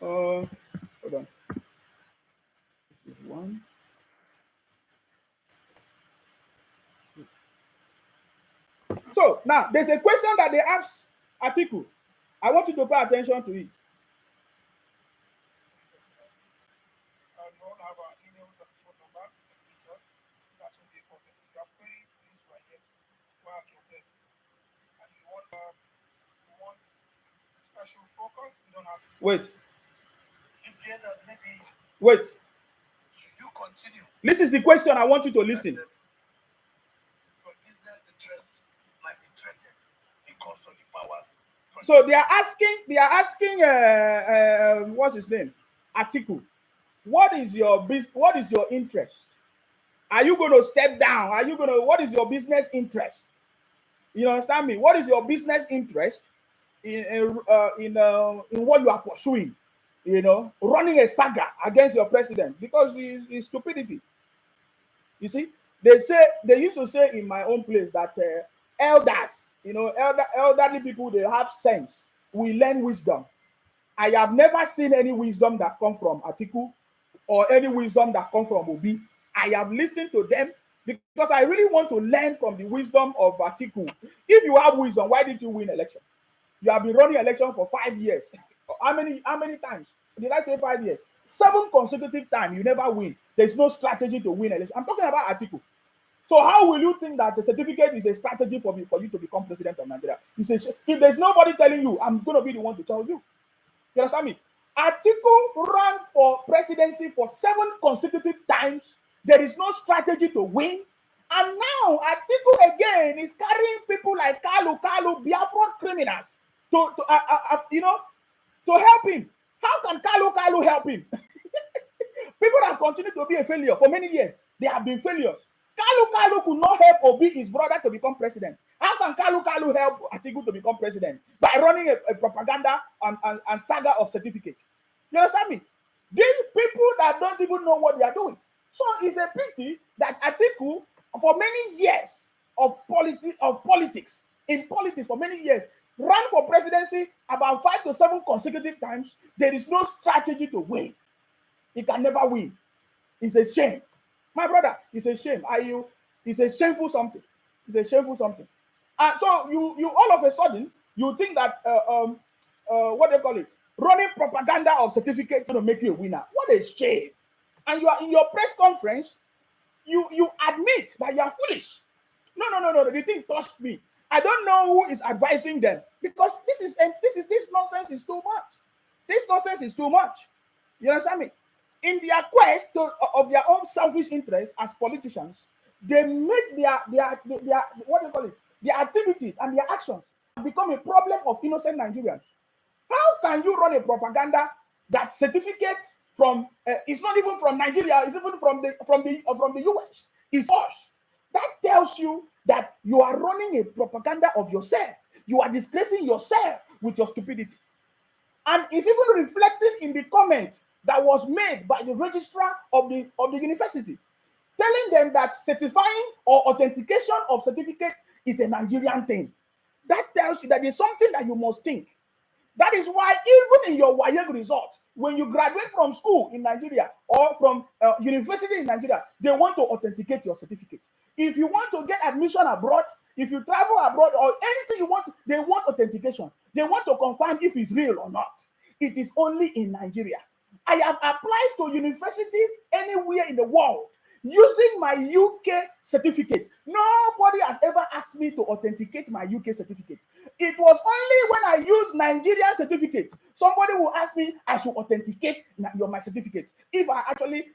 Hold on. This is one. So now there's a question that they ask Atiku. I want you to pay attention to it. Wait. Wait. This is the question I want you to listen. So they are asking, what's his name? Atiku. What is your interest? Are you going to step down? What is your business interest? You understand me? What is your business interest in what you are pursuing? You know, running a saga against your president because it's stupidity. You see, they used to say in my own place that elders, elderly people, they have sense. We learn wisdom. I have never seen any wisdom that come from Atiku or any wisdom that come from Obi. I have listened to them because I really want to learn from the wisdom of Atiku. If you have wisdom, why did you win election? You have been running election for 5 years. How many times? Did I say 5 years? 7 consecutive times you never win. There's no strategy to win election. I'm talking about Atiku. So how will you think that the certificate is a strategy for you to become president of Nigeria? If there's nobody telling you, I'm going to be the one to tell you. You understand me? Atiku ran for presidency for 7 consecutive times. There is no strategy to win. And now Atiku again is carrying people like Kalu, Biafran criminals to help him. How can Kalu help him? People have continued to be a failure for many years. They have been failures. Kalu could not help Obi, his brother, to become president. How can Kalu help Atiku to become president? By running a propaganda and saga of certificates. You understand me? These people that don't even know what they are doing. So it's a pity that Atiku, for many years of politics, for many years, ran for presidency about 5 to 7 consecutive times. There is no strategy to win. He can never win. It's a shame. My brother, it's a shame. It's a shameful something. It's a shameful something. And so you all of a sudden, you think that, what they call it? Running propaganda of certificates to make you a winner. What a shame. And you are in your press conference, you admit that you are foolish. No. The thing touched me. I don't know who is advising them because this nonsense is too much. This nonsense is too much. You understand me? In their quest of their own selfish interests as politicians, they make their what do you call it? Their activities and their actions become a problem of innocent Nigerians. How can you run a propaganda that certificate from it's not even from Nigeria, it's even from the US, it's us? That tells you that you are running a propaganda of yourself. You are disgracing yourself with your stupidity. And it's even reflecting in the comment that was made by the registrar of the university, telling them that certifying or authentication of certificate is a Nigerian thing. That tells you that there's something that you must think. That is why even in your WAEC result, when you graduate from school in Nigeria or from university in Nigeria, they want to authenticate your certificate. If you want to get admission abroad, if you travel abroad or anything you want, they want authentication. They want to confirm if it's real or not. It is only in Nigeria. I have applied to universities anywhere in the world using my UK certificate. Nobody has ever asked me to authenticate my UK certificate. It was only when I used Nigerian certificate, somebody will ask me I should authenticate my certificate. If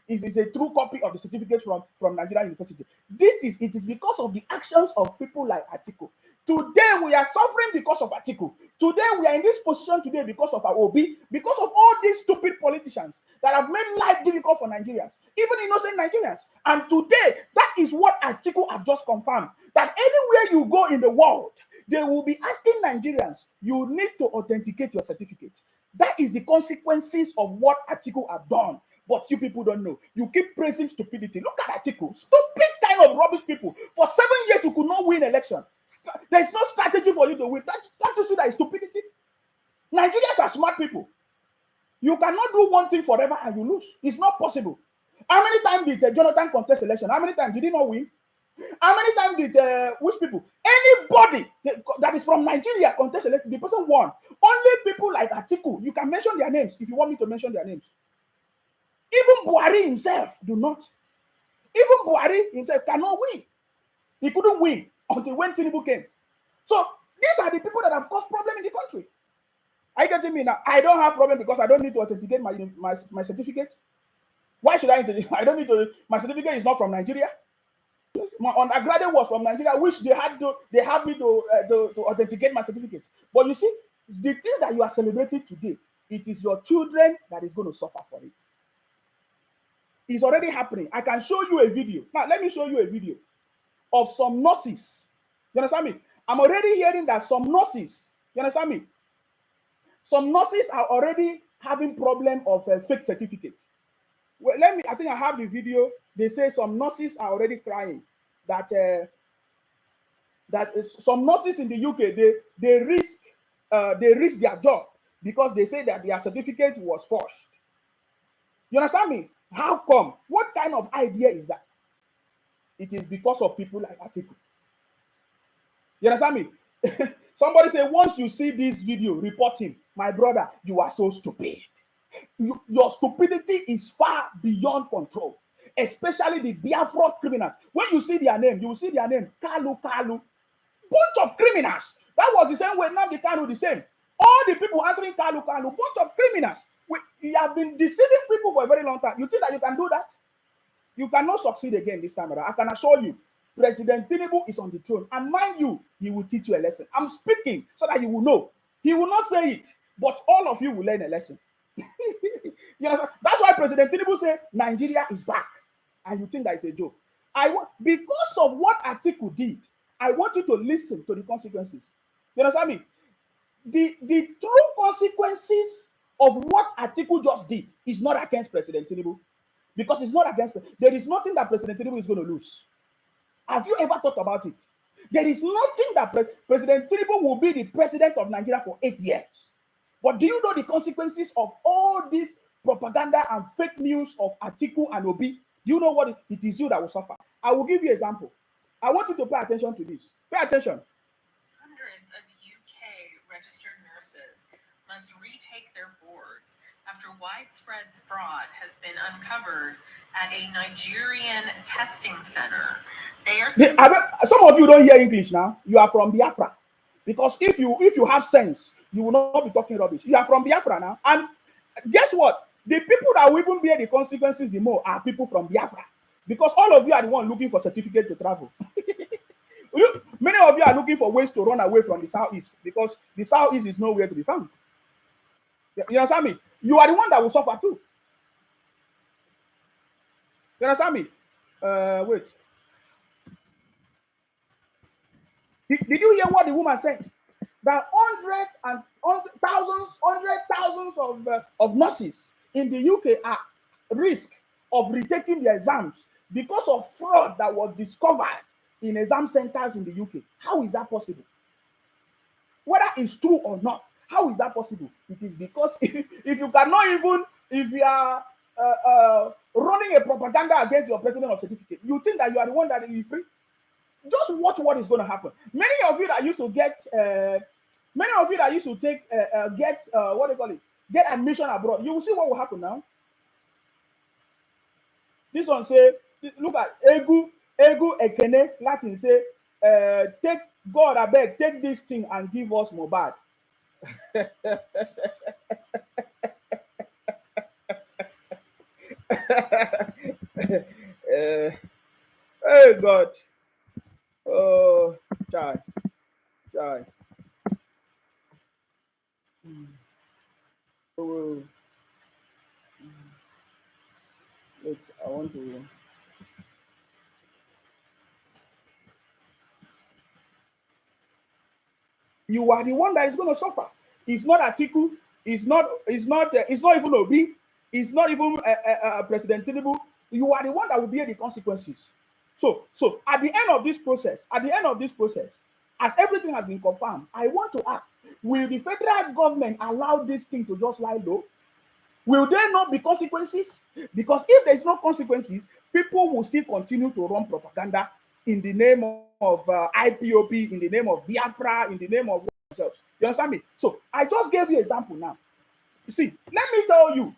it's a true copy of the certificate from Nigerian University. It is because of the actions of people like Atiku. Today we are suffering because of Atiku. Today we are in this position today because of our Obi, because of all these stupid politicians that have made life difficult for Nigerians, even innocent Nigerians. And today, that is what Atiku have just confirmed, that anywhere you go in the world, they will be asking Nigerians, you need to authenticate your certificate. That is the consequences of what Atiku have done. But you people don't know. You keep praising stupidity. Look at Atiku. Stupid kind of rubbish people. For 7 years, you could not win election. There's no strategy for you to win. Can't you see that is stupidity? Nigerians are smart people. You cannot do one thing forever and you lose. It's not possible. How many times did Jonathan contest election? How many times did he not win? How many times did which people? Anybody that is from Nigeria contest election, the person won. Only people like Atiku, you can mention their names if you want me to mention their names. Even Buhari himself do not. Even Buhari himself cannot win. He couldn't win until when Tinubu came. So these are the people that have caused problem in the country. Are you getting me now? I don't have problem because I don't need to authenticate my certificate. Why should I? I don't need to. My certificate is not from Nigeria. My undergraduate was from Nigeria, which they had me to authenticate my certificate. But you see, the thing that you are celebrating today, it is your children that is going to suffer for it. It's already happening. I can show you a video. Now, let me show you a video of some nurses. You understand me? I'm already hearing that some nurses, you understand me? Some nurses are already having problem of a fake certificate. Well, I think I have the video. They say some nurses are already crying that some nurses in the UK, they risk their job because they say that their certificate was forged. You understand me? How come? What kind of idea is that? It is because of people like Atiku. You understand me? Somebody say, once you see this video, report him. My brother, you are so stupid. Your stupidity is far beyond control, especially the Biafra criminals. When you see their name, you will see their name, Kalu. Bunch of criminals. That was the same way, now the Kalu the same. All the people answering Kalu, bunch of criminals. You have been deceiving people for a very long time. You think that you can do that? You cannot succeed again this time around. I can assure you, President Tinubu is on the throne. And mind you, he will teach you a lesson. I'm speaking so that you will know. He will not say it, but all of you will learn a lesson. You know, that's why President Tinubu said Nigeria is back. And you think that is a joke. Because of what Atiku did, I want you to listen to the consequences. You understand me? The true consequences of what Atiku just did is not against President Tinubu. Because it's not against, there is nothing that President Tinubu is going to lose. Have you ever thought about it? There is nothing that President Tinubu will be the president of Nigeria for 8 years. But do you know the consequences of all this propaganda and fake news of Atiku and Obi? Do you know what it is you that will suffer? I will give you an example. I want you to pay attention to this. Pay attention. Hundreds of UK registered nurses must retake their boards after widespread fraud has been uncovered at a Nigerian testing center. Some of you don't hear English now. You are from Biafra. Because if you have sense, you will not be talking rubbish. You are from Biafra now. And guess what? The people that will even bear the consequences the more are people from Biafra. Because all of you are the one looking for certificate to travel. Many of you are looking for ways to run away from the Southeast because the Southeast is nowhere to be found. You understand me? You are the one that will suffer too. You understand me? Wait. Did you hear what the woman said? That hundred thousands of nurses in the UK are at risk of retaking their exams because of fraud that was discovered in exam centers in the UK. How is that possible? Whether it's true or not, how is that possible? It is because if you cannot even, if you are running a propaganda against your president of certificate, you think that you are the one that is free? Just watch what is going to happen. Many of you that used to get, many of you that used to take, what do you call it? Get admission abroad. You will see what will happen now. This one say, look at Egu Ekene, Latin say, take God, I beg, take this thing and give us Mohbad. Oh God. Oh, child. Oh, wait, I want to. You are the one that is going to suffer. It's not Atiku. It's not even Obi. It's not even President Tinubu. You are the one that will bear the consequences. So at the end of this process, as everything has been confirmed, I want to ask: will the federal government allow this thing to just lie low? Will there not be consequences? Because if there's no consequences, people will still continue to run propaganda in the name of IPOP, in the name of Biafra, in the name of themselves. You understand me? So I just gave you an example now. You see, let me tell you,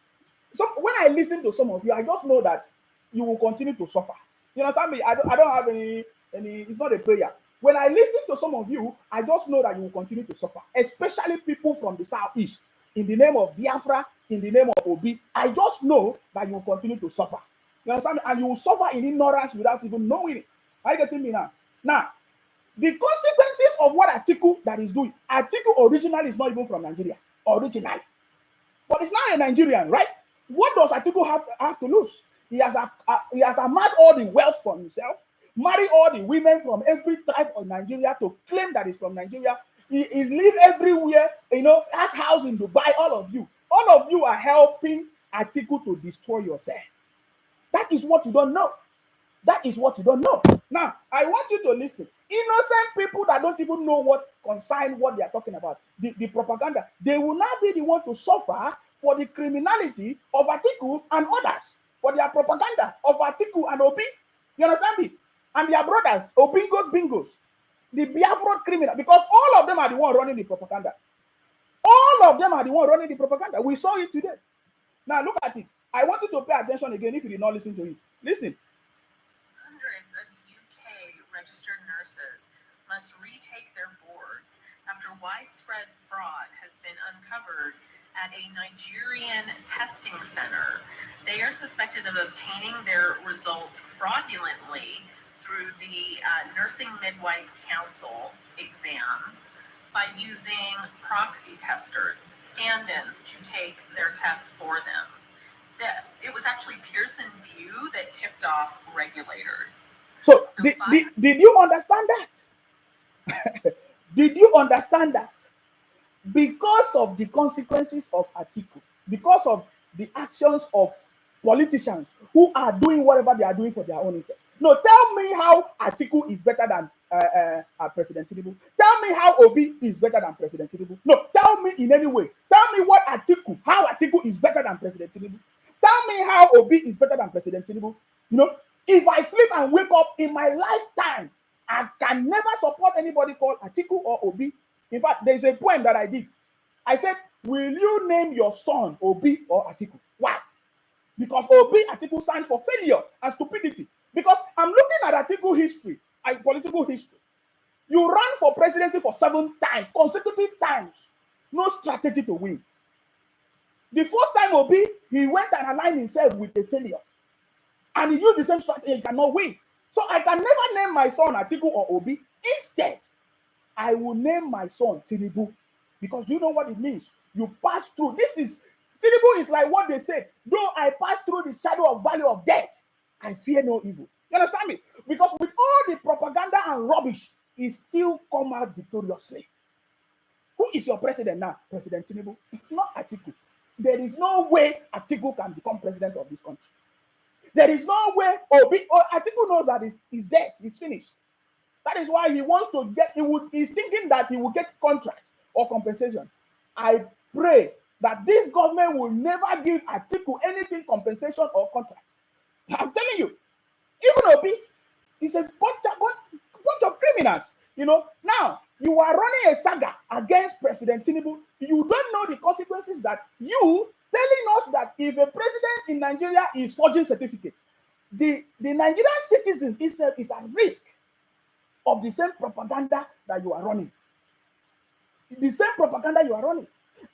when I listen to some of you, I just know that you will continue to suffer. You understand me? I don't have any. It's not a prayer. When I listen to some of you, I just know that you will continue to suffer, especially people from the southeast. In the name of Biafra, in the name of Obi, I just know that you will continue to suffer. You understand me? And you will suffer in ignorance without even knowing it. Are you getting me now? Now, the consequences of what Atiku that is doing. Atiku originally is not even from Nigeria. Originally. But he's now a Nigerian, right? What does Atiku have to lose? He has amassed all the wealth for himself, marry all the women from every tribe of Nigeria to claim that he's from Nigeria. He's live everywhere, has house in Dubai, all of you. All of you are helping Atiku to destroy yourself. That is what you don't know. That is what you don't know. Now, I want you to listen. Innocent people that don't even know what concern what they are talking about, the propaganda, they will not be the one to suffer for the criminality of Atiku and others, for their propaganda of Atiku and Obi. You understand me? And their brothers, Bingos, the Biafra criminal, because all of them are the one running the propaganda. All of them are the one running the propaganda. We saw it today. Now, look at it. I want you to pay attention again if you did not listen to it. Listen. Hundreds of UK registered nurses must retake their boards after widespread fraud has been uncovered at a Nigerian testing center. They are suspected of obtaining their results fraudulently through the Nursing Midwife Council exam by using proxy testers, stand-ins, to take their tests for them. It was actually Pearson VUE that tipped off regulators. So did you understand that? Did you understand that? Because of the consequences of Atiku, because of the actions of politicians who are doing whatever they are doing for their own interest. No, tell me how Atiku is better than President Tinubu. Tell me how Obi is better than President Tinubu. No, tell me in any way. Tell me how Atiku is better than President Tinubu. Tell me how Obi is better than President Tinubu. If I sleep and wake up in my lifetime, I can never support anybody called Atiku or Obi. In fact, there's a poem that I did. I said, will you name your son Obi or Atiku? Why? Because Obi Atiku stands for failure and stupidity. Because I'm looking at Atiku history, as political history. You ran for presidency for 7 times, consecutive times. No strategy to win. The first time Obi, he went and aligned himself with a failure. And he used the same strategy, he cannot win. So I can never name my son Atiku or Obi. Instead, I will name my son Tinubu. Because you know what it means? You pass through. Tinubu is like what they said. Though I pass through the shadow of valley of death, I fear no evil. You understand me? Because with all the propaganda and rubbish, he still come out victoriously. Who is your president now? President Tinubu. Not Atiku. There is no way Atiku can become president of this country. There is no way Atiku knows that he's dead. He's finished. That is why he wants to he's thinking that he will get contract or compensation. I pray that this government will never give Atiku anything, compensation or contract. I'm telling you, even Obi is a bunch of criminals. Now you are running a saga against President Tinubu. You don't know the consequences that you telling us that if a president in Nigeria is forging certificate, the Nigerian citizen is at risk of the same propaganda that you are running. The same propaganda you are running.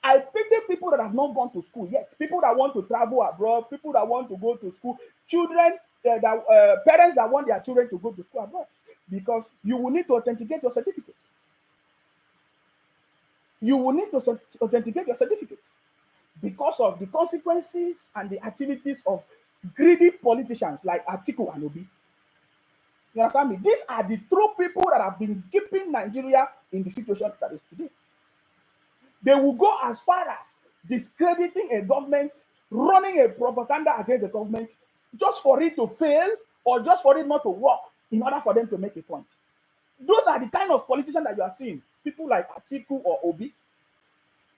I pity people that have not gone to school yet. People that want to travel abroad. People that want to go to school. Parents that want their children to go to school abroad. Because you will need to authenticate your certificate. You will need to authenticate your certificate. Because of the consequences and the activities of greedy politicians like Atiku and Obi. You understand me? These are the true people that have been keeping Nigeria in the situation that is today. They will go as far as discrediting a government, running a propaganda against the government, just for it to fail or just for it not to work in order for them to make a point. Those are the kind of politicians that you are seeing. People like Atiku or Obi.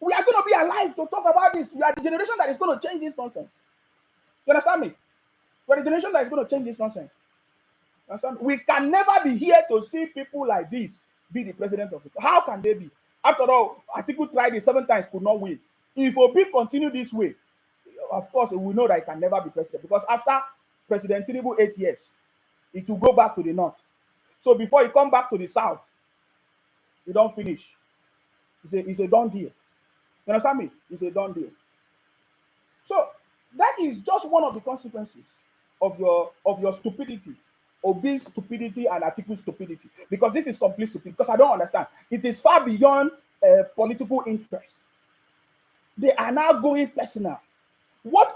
We are going to be alive to talk about this. We are the generation that is going to change this nonsense. You understand me? We are the generation that is going to change this nonsense. You understand me? We can never be here to see people like this be the president of it. How can they be? After all, Atiku tried it 7 times, could not win. If Obi continue this way, of course, we know that he can never be president, because after President Tinubu 8 years, it will go back to the north. So before he come back to the south, he don't finish. It's a done deal. You understand me? It's a done deal. So that is just one of the consequences of your stupidity, Obi's stupidity and Atiku's stupidity. Because this is complete stupidity. Because I don't understand. It is far beyond political interest. They are now going personal. What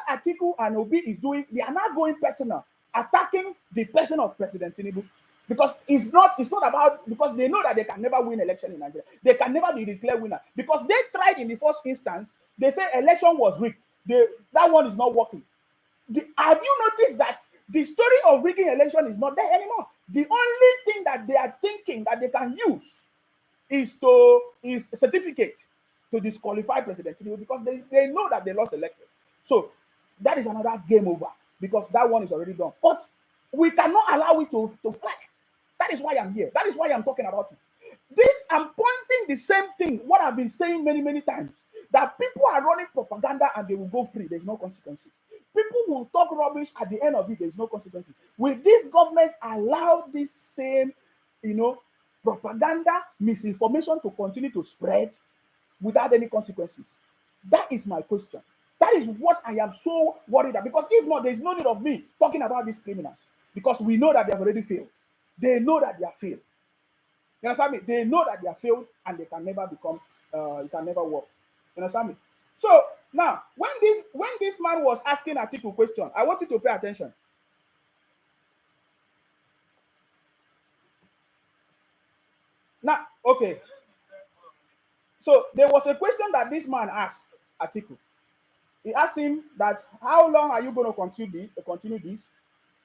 Atiku and Obi is doing, they are now going personal, attacking the person of President Tinubu. Because it's not about, because they know that they can never win election in Nigeria. They can never be declared winner. Because they tried in the first instance, they say election was rigged. That one is not working. Have you noticed that the story of rigging election is not there anymore? The only thing that they are thinking that they can use is a certificate to disqualify President Tinubu, because they know that they lost election. So that is another game over, because that one is already done. But we cannot allow it to fly. That is why I'm here. That is why I'm talking about it. I'm pointing the same thing, what I've been saying many, many times, that people are running propaganda and they will go free. There's no consequences. People will talk rubbish, at the end of it, there's no consequences. Will this government allow this same, propaganda, misinformation to continue to spread without any consequences? That is my question. That is what I am so worried about. Because if not, there's no need of me talking about these criminals. Because we know that they have already failed. They know that they have failed. You understand me? They know that they have failed and they can never become, it can never work. You understand me? So now, when this man was asking Atiku a question, I want you to pay attention. Now, okay. So there was a question that this man asked Atiku. He asked him that, how long are you going to continue this?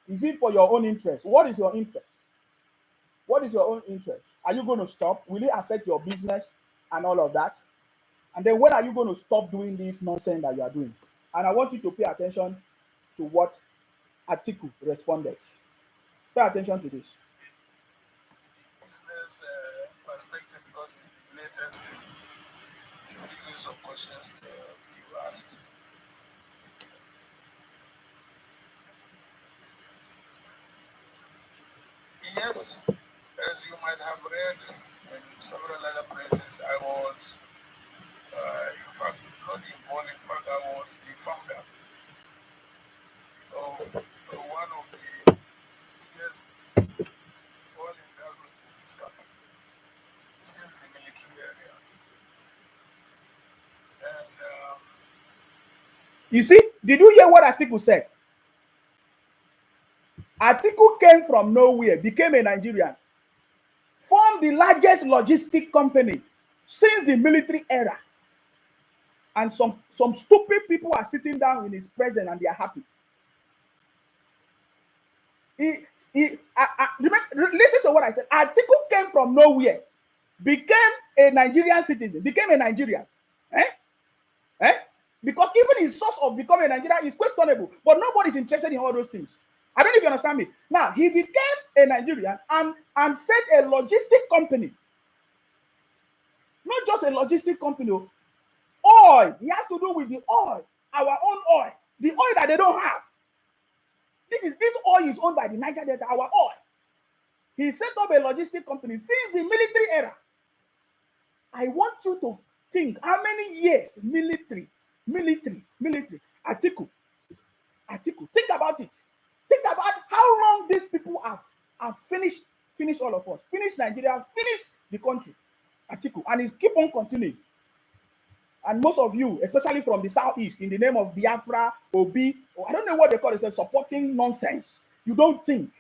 Is it for your own interest? What is your interest? What is your own interest? Are you going to stop? Will it affect your business and all of that? And then when are you going to stop doing this nonsense that you are doing? And I want you to pay attention to what Atiku responded. Pay attention to this. Business perspective, because it's the latest series of questions you asked. Yes, as you might have read in several other places, I was, in fact, not involved, in fact, I was the founder of one of the biggest oil and gas logistics companies since the military area. And you see, did you hear what Atiku said? Atiku came from nowhere, became a Nigerian, formed the largest logistic company since the military era. And some stupid people are sitting down in his presence and they are happy. Listen to what I said. Atiku came from nowhere, became a Nigerian citizen, became a Nigerian. Because even his source of becoming a Nigerian is questionable, but nobody's interested in all those things. I don't know if you understand me. Now, he became a Nigerian and set a logistic company. Not just a logistic company. Oil. He has to do with the oil. Our own oil. The oil that they don't have. This oil is owned by the Niger Delta, our oil. He set up a logistic company since the military era. I want you to think how many years military. Atiku. Think about it. Think about how long these people have finished all of us. Finished Nigeria, finished the country. Atiku. And he keep on continuing. And most of you, especially from the southeast, in the name of Biafra, Obi, or I don't know what they call it, supporting nonsense. You don't think.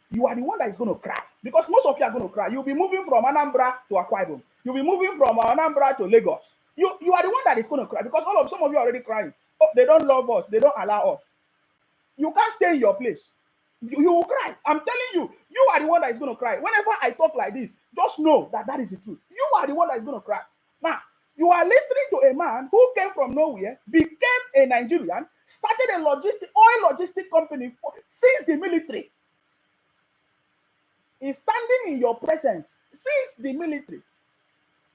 You are the one that is going to cry. Because most of you are going to cry. You'll be moving from Anambra to Akwa Ibom. You'll be moving from Anambra to Lagos. You are the one that is going to cry. Because some of you are already crying. Oh, they don't love us. They don't allow us. You can't stay in your place. You will cry. I'm telling you, you are the one that is going to cry. Whenever I talk like this, just know that is the truth. You are the one that is going to cry. Now, You are listening to a man who came from nowhere, became a Nigerian, started a oil logistic company since the military. Is standing in your presence since the military,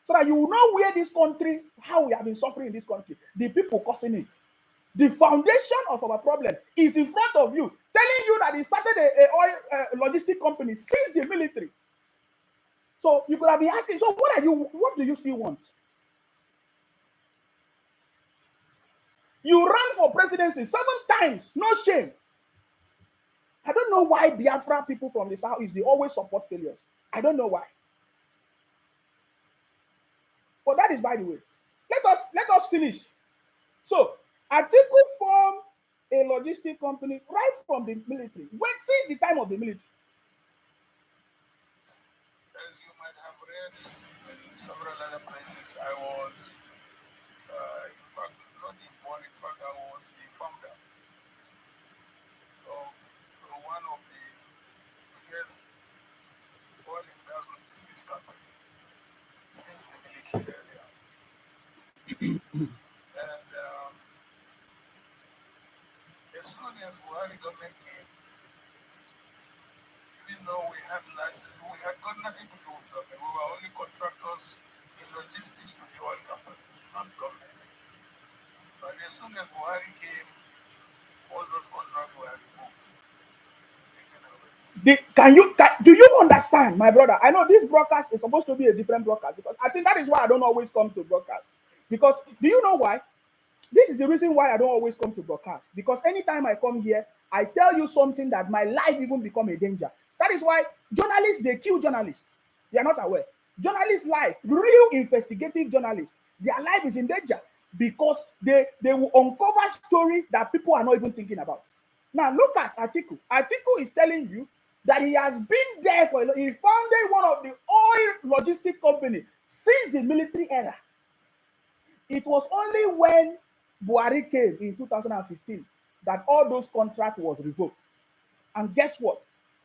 so that you will know where this country, how we have been suffering in this country, the people causing it. The foundation of our problem is in front of you, telling you that he started a oil logistic company since the military. So you could have been asking, so what do you still want? You ran for presidency 7 times, no shame. I don't know why Biafra people from the South they always support failures. I don't know why. But that is by the way. Let us finish. So Atiku formed a logistic company right from the military. Since the time of the military. As you might have read in several other places, I was, in fact, not involved, in fact, I was the founder of one of the biggest oil and gas logistics companies since the military area. And as soon as Buhari government came, even though we had license, we had got nothing to do with government. We were only contractors in logistics to the oil companies, not government. But as soon as Buhari came, all those contracts were removed. Do you understand, my brother? I know this broadcast is supposed to be a different broadcast because I think that is why I don't always come to broadcast. Because do you know why? This is the reason why I don't always come to broadcast. Because anytime I come here, I tell you something that my life even become a danger. That is why journalists, they kill journalists. They are not aware. Journalists' life, real investigative journalists, their life is in danger because they will uncover story that people are not even thinking about. Now look at Atiku. Atiku is telling you that he has been there he founded one of the oil logistic company since the military era. It was only when Buhari came in 2015 that all those contracts was revoked. And guess what?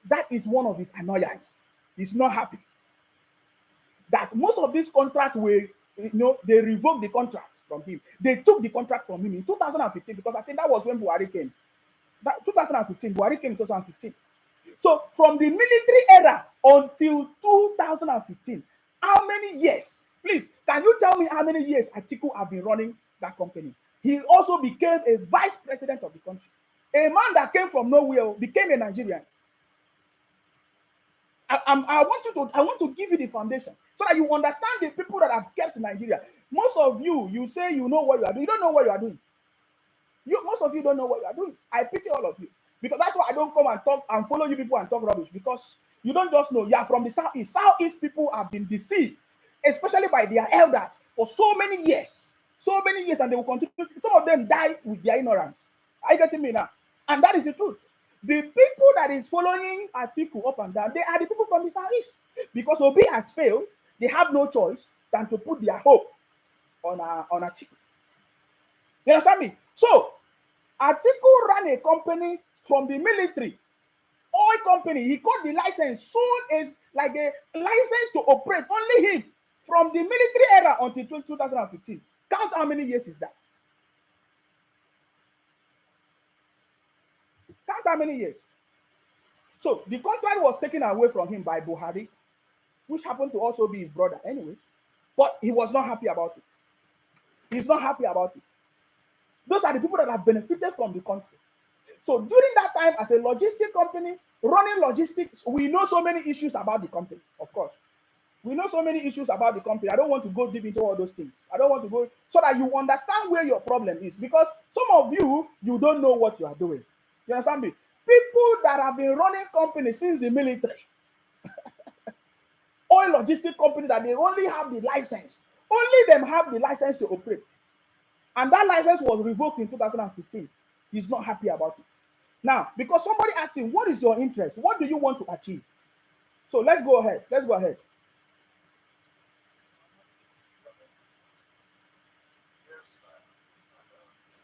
That is one of his annoyance. He's not happy. That most of these contracts were, they revoked the contract from him. They took the contract from him in 2015 because I think that was when Buhari came. 2015, Buhari came in 2015. So from the military era until 2015, how many years? Please, can you tell me how many years Atiku have been running that company? He also became a vice president of the country. A man that came from nowhere became a Nigerian. I want to give you the foundation so that you understand the people that have kept Nigeria. Most of you say you know what you are doing. You don't know what you are doing. Most of you don't know what you are doing. I pity all of you. Because that's why I don't come and talk and follow you people and talk rubbish. Because you don't just know. You are from the Southeast. Southeast people have been deceived, especially by their elders, for so many years. So many years, and they will continue. Some of them die with their ignorance. Are you getting me now? And that is the truth. The people that is following Atiku up and down, they are the people from the Southeast. Because Obi has failed, they have no choice than to put their hope on Atiku. You understand me? So, Atiku ran a company from the military, oil company. He got the license soon as like a license to operate, only him, from the military era until 2015. Count how many years is that? Count how many years? So the contract was taken away from him by Buhari, which happened to also be his brother anyways. But he was not happy about it. He's not happy about it. Those are the people that have benefited from the country. So during that time, as a logistic company, running logistics, we know so many issues about the company, of course. We know so many issues about the company. I don't want to go deep into all those things. I don't want to go so that you understand where your problem is. Because some of you don't know what you are doing. You understand me? People that have been running companies since the military, oil logistic company that they only have the license. Only them have the license to operate. And that license was revoked in 2015. He's not happy about it. Now, because somebody asked him, what is your interest? What do you want to achieve? So let's go ahead. Let's go ahead.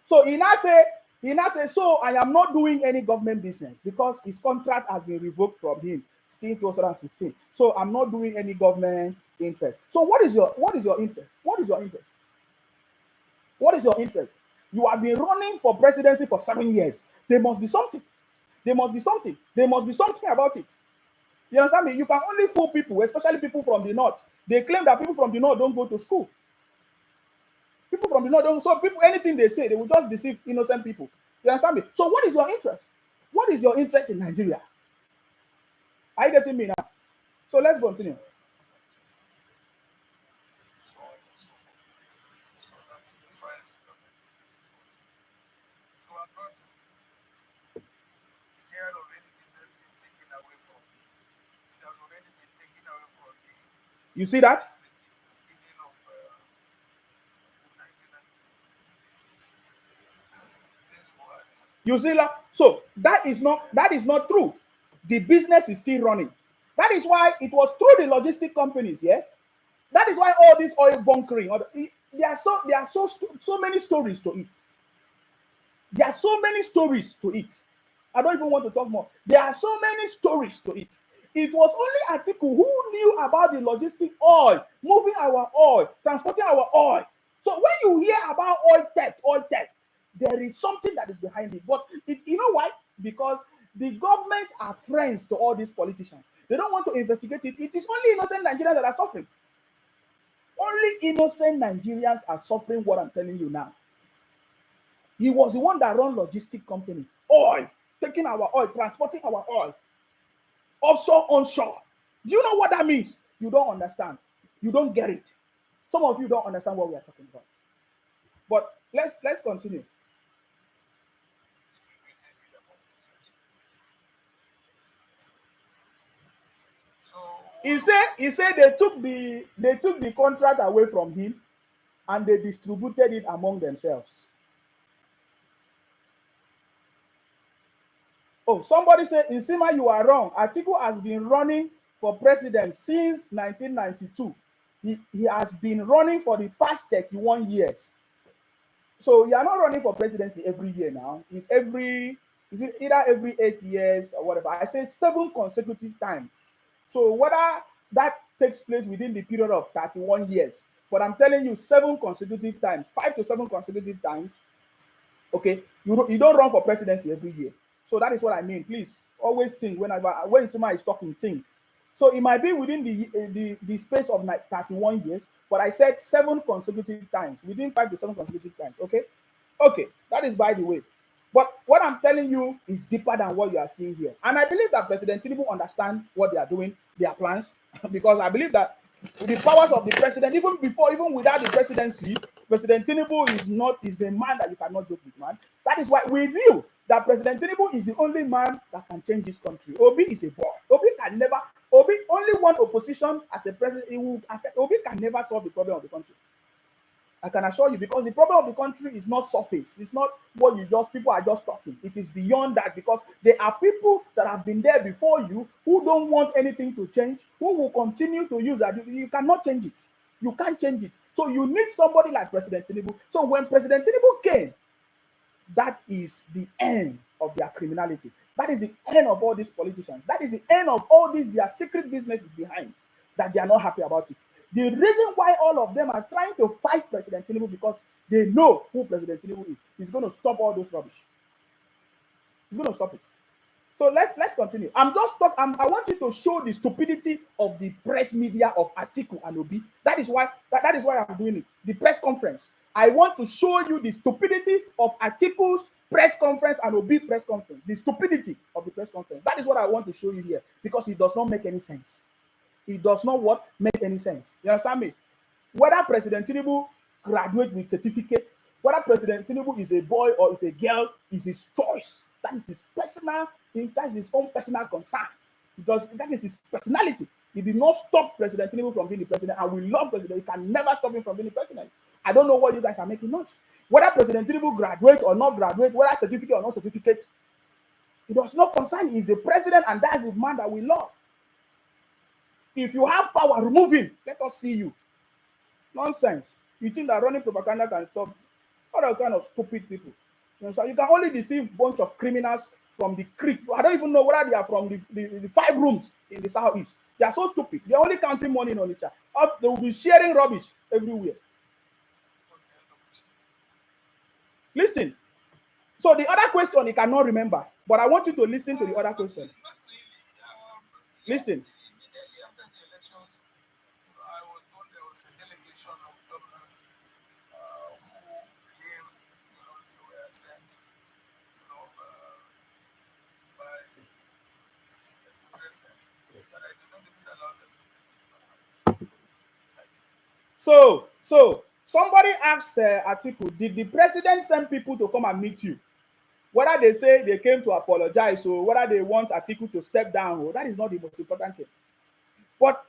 So he now say, so I am not doing any government business because his contract has been revoked from him still 2015. So I'm not doing any government interest. So what is your interest? What is your interest? What is your interest? You have been running for presidency for 7 years. There must be something. There must be something. There must be something about it. You understand me? You can only fool people, especially people from the north. They claim that people from the north don't go to school. People from the north don't. So people, anything they say, they will just deceive innocent people. You understand me? So what is your interest? What is your interest in Nigeria? Are you getting me now? So let's continue. That's why it's government business. So I'm not scared of any business being taken away from me. It has already been taken away from me You see that? since the beginning of 1992. Since what? You see that? So that is not true. The business is still running. That is why it was through the logistic companies, yeah. That is why all this oil bunkering, there are so many stories to it. There are so many stories to it. I don't even want to talk more. There are so many stories to it. It was only Atiku who knew about the logistic oil, moving our oil, transporting our oil. So when you hear about oil theft, there is something that is behind it. But you know why? Because the government are friends to all these politicians. They don't want to investigate it. It is only innocent Nigerians that are suffering. Only innocent Nigerians are suffering what I'm telling you now. He was the one that run logistic company. Oil, taking our oil, transporting our oil. Offshore, onshore. Do you know what that means? You don't understand. You don't get it. Some of you don't understand what we are talking about. But let's continue. He said they took the contract away from him and they distributed it among themselves. Oh, somebody said, Insima, you are wrong. Atiku has been running for president since 1992. He has been running for the past 31 years. So you are not running for presidency every year now. It's either every 8 years or whatever. I say 7 consecutive times. So whether that takes place within the period of 31 years, but I'm telling you 7 consecutive times, 5 to 7 consecutive times. Okay, you don't run for presidency every year. So that is what I mean. Please always think when somebody is talking, think. So it might be within the space of 31 years, but I said 7 consecutive times, within 5 to 7 consecutive times. Okay, that is by the way. But what I'm telling you is deeper than what you are seeing here. And I believe that President Tinubu understands what they are doing, their plans, because I believe that the powers of the president, even without the presidency, President Tinubu is the man that you cannot joke with, man. That is why we knew that President Tinubu is the only man that can change this country. Obi is a boy. Obi only one opposition as a president. Obi can never solve the problem of the country. I can assure you, because the problem of the country is not surface. It's not what people are just talking. It is beyond that, because there are people that have been there before you who don't want anything to change, who will continue to use that. You cannot change it. You can't change it. So you need somebody like President Tinubu. So when President Tinubu came, that is the end of their criminality. That is the end of all these politicians. That is the end of all these, their secret businesses behind, that they are not happy about it. The reason why all of them are trying to fight President Tinubu, because they know who President Tinubu is. He's going to stop all those rubbish. He's going to stop it. So let's continue. I want you to show the stupidity of the press media of Atiku and Obi. That is why I'm doing it. The press conference. I want to show you the stupidity of Atiku's press conference and Obi press conference. The stupidity of the press conference. That is what I want to show you here, because it does not make any sense. It does not make any sense. You understand me? Whether President Tinubu graduate with certificate, whether President Tinubu is a boy or is a girl, is his choice. That is his own personal concern, because that is his personality. He did not stop President Tinubu from being the president, and we love President. You can never stop him from being the president. I don't know what you guys are making noise. Whether President Tinubu graduate or not graduate, whether certificate or not certificate, it does not concern. He's the president, and that's the man that we love. If you have power, remove him. Let us see you. Nonsense. You think that running propaganda can stop all kind of stupid people? So you can only deceive a bunch of criminals from the creek. I don't even know whether they are from the 5 rooms in the southeast. They are so stupid. They are only counting money on each other. They will be sharing rubbish everywhere. Listen. So the other question he cannot remember, but I want you to listen to the other question. Not really. Listen. Immediately after the elections, I was told there was a delegation of governors who came, they were sent, by the president, but I did not even allow them to So somebody asked Atiku, did the president send people to come and meet you? Whether they say they came to apologize or whether they want Atiku to step down, that is not the most important thing. But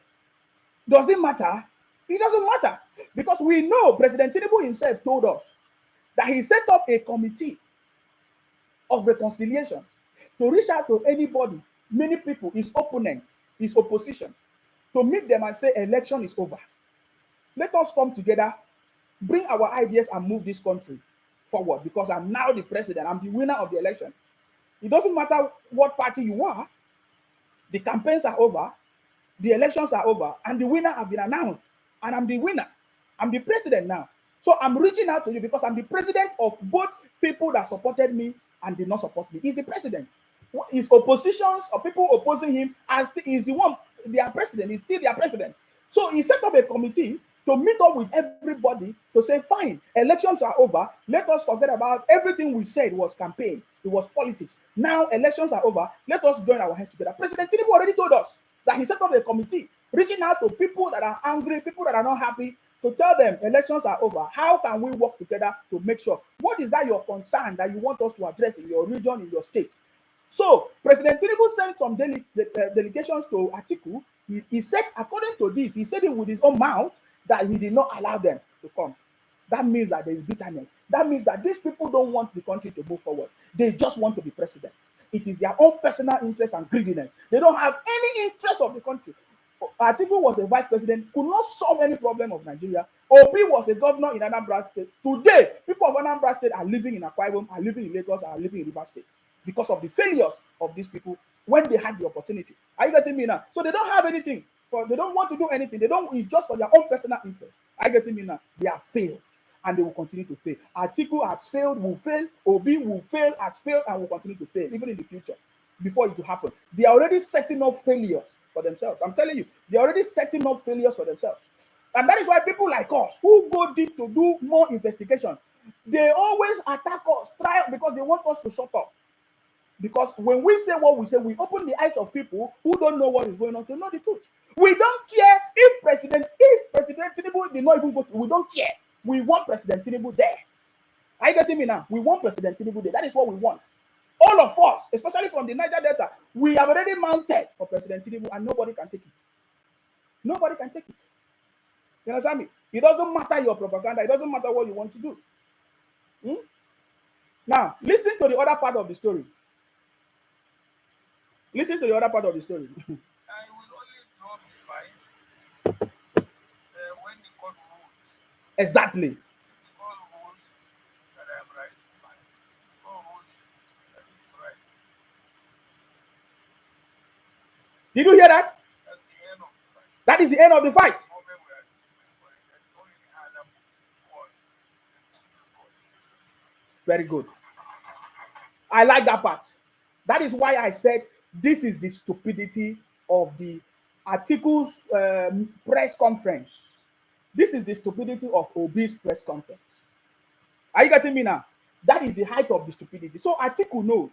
does it matter? It doesn't matter because we know President Tinubu himself told us that he set up a committee of reconciliation to reach out to anybody, many people, his opponents, his opposition, to meet them and say election is over. Let us come together, bring our ideas and move this country forward because I'm now the president. I'm the winner of the election. It doesn't matter what party you are. The campaigns are over. The elections are over. And the winner has been announced. And I'm the winner. I'm the president now. So I'm reaching out to you because I'm the president of both people that supported me and did not support me. He's the president. His oppositions or people opposing him is the one, their president. He's still their president. So he set up a committee to meet up with everybody to say, fine, elections are over. Let us forget about everything we said was campaign. It was politics. Now elections are over. Let us join our hands together. President Tinubu already told us that he set up a committee reaching out to people that are angry, people that are not happy, to tell them elections are over. How can we work together to make sure? What is that your concern that you want us to address in your region, in your state? So President Tinubu sent some delegations to Atiku. He said, according to this, he said it with his own mouth that he did not allow them to come. That means that there is bitterness. That means that these people don't want the country to move forward. They just want to be president. It is their own personal interest and greediness. They don't have any interest of the country. Atiku was a vice president, could not solve any problem of Nigeria. Obi was a governor in Anambra State. Today, people of Anambra State are living in Akwa Ibom, are living in Lagos, are living in Rivers State because of the failures of these people when they had the opportunity. Are you getting me now? So they don't have anything. They don't want to do anything. They don't. It's just for their own personal interest. Are you getting me now? They have failed, and they will continue to fail. Atiku has failed, will fail. Obi will fail, has failed, and will continue to fail, even in the future. Before it will happen, they are already setting up failures for themselves. I'm telling you, they are already setting up failures for themselves, and that is why people like us who go deep to do more investigation, they always attack us, try because they want us to shut up. Because when we say what we say, we open the eyes of people who don't know what is going on to know the truth. We don't care if President Tinubu did not even go to, we don't care. We want President Tinubu there. Are you getting me now? We want President Tinubu there. That is what we want. All of us, especially from the Niger Delta, we have already mounted for President Tinubu and nobody can take it. Nobody can take it. You understand me? It doesn't matter your propaganda. It doesn't matter what you want to do. Now, listen to the other part of the story. Listen to the other part of the story. I will only drop the fight when the court rules. Exactly. If the court rules that I am right, fine. If the court rules that he is right. Did you hear that? That's the end of the fight. That is the end of the fight. The moment we are Supreme Court, that's only the other court than the Supreme Court. Very good. I like that part. That is why I said this is the stupidity of the Atiku's press conference. This is the stupidity of Obi's press conference. Are you getting me now? That is the height of the stupidity. So Atiku knows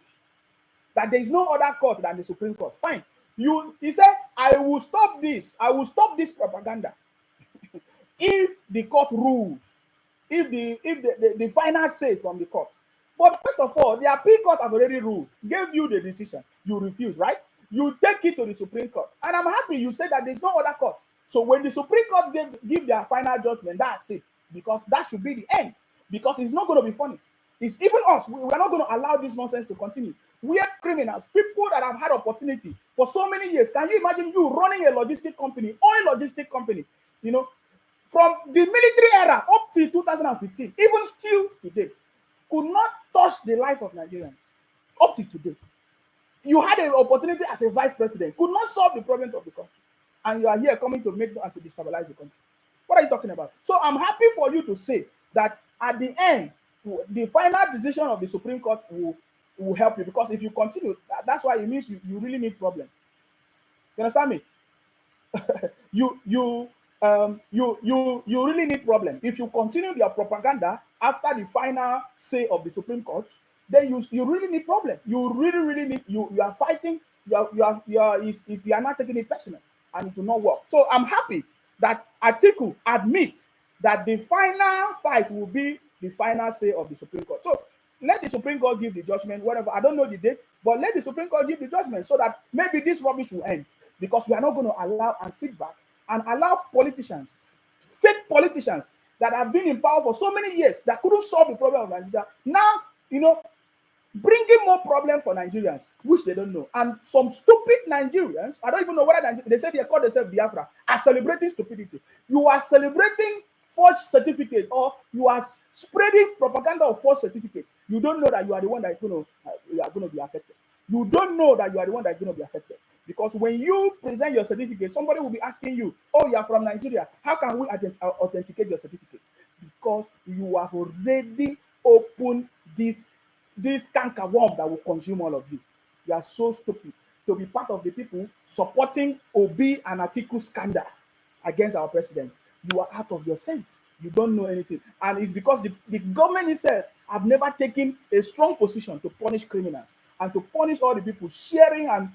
that there is no other court than the Supreme Court. Fine. He said, I will stop this. I will stop this propaganda. If the court rules, if the final say from the court. But first of all, the appeal court have already ruled, gave you the decision. You refuse, right? You take it to the Supreme Court. And I'm happy you said that there's no other court. So when the Supreme Court give their final judgment, that's it. Because that should be the end. Because it's not going to be funny. It's even us. We are not going to allow this nonsense to continue. We are criminals, people that have had opportunity for so many years. Can you imagine you running a logistic company, oil logistic company, from the military era up to 2015, even still today, could not touch the life of Nigerians up to today. You had an opportunity as a vice president, could not solve the problems of the country. And you are here coming to make and to destabilize the country. What are you talking about? So I'm happy for you to say that at the end, the final decision of the Supreme Court will help you, because if you continue, that's why it means you really need problem. You understand me? You really need problem. If you continue your propaganda after the final say of the Supreme Court, then you really need problem. You really need, you are fighting. You are not taking it personal, and it will not work. So I'm happy that Atiku admits that the final fight will be the final say of the Supreme Court. So let the Supreme Court give the judgment, whatever. I don't know the date, but let the Supreme Court give the judgment so that maybe this rubbish will end, because we are not going to allow and sit back and allow politicians, fake politicians that have been in power for so many years, that couldn't solve the problem of Nigeria, now, bringing more problem for Nigerians, which they don't know. And some stupid Nigerians, I don't even know whether they say they call themselves Biafra, are celebrating stupidity. You are celebrating forged certificate, or you are spreading propaganda of false certificate. You don't know that you are the one that is going to be affected. You don't know that you are the one that is going to be affected. Because when you present your certificate, somebody will be asking you, oh, you are from Nigeria. How can we authenticate your certificate? Because you have already opened this canker worm that will consume all of you. You are so stupid to be part of the people supporting Obi and Atiku scandal against our president. You are out of your sense. You don't know anything. And it's because the government itself have never taken a strong position to punish criminals and to punish all the people sharing and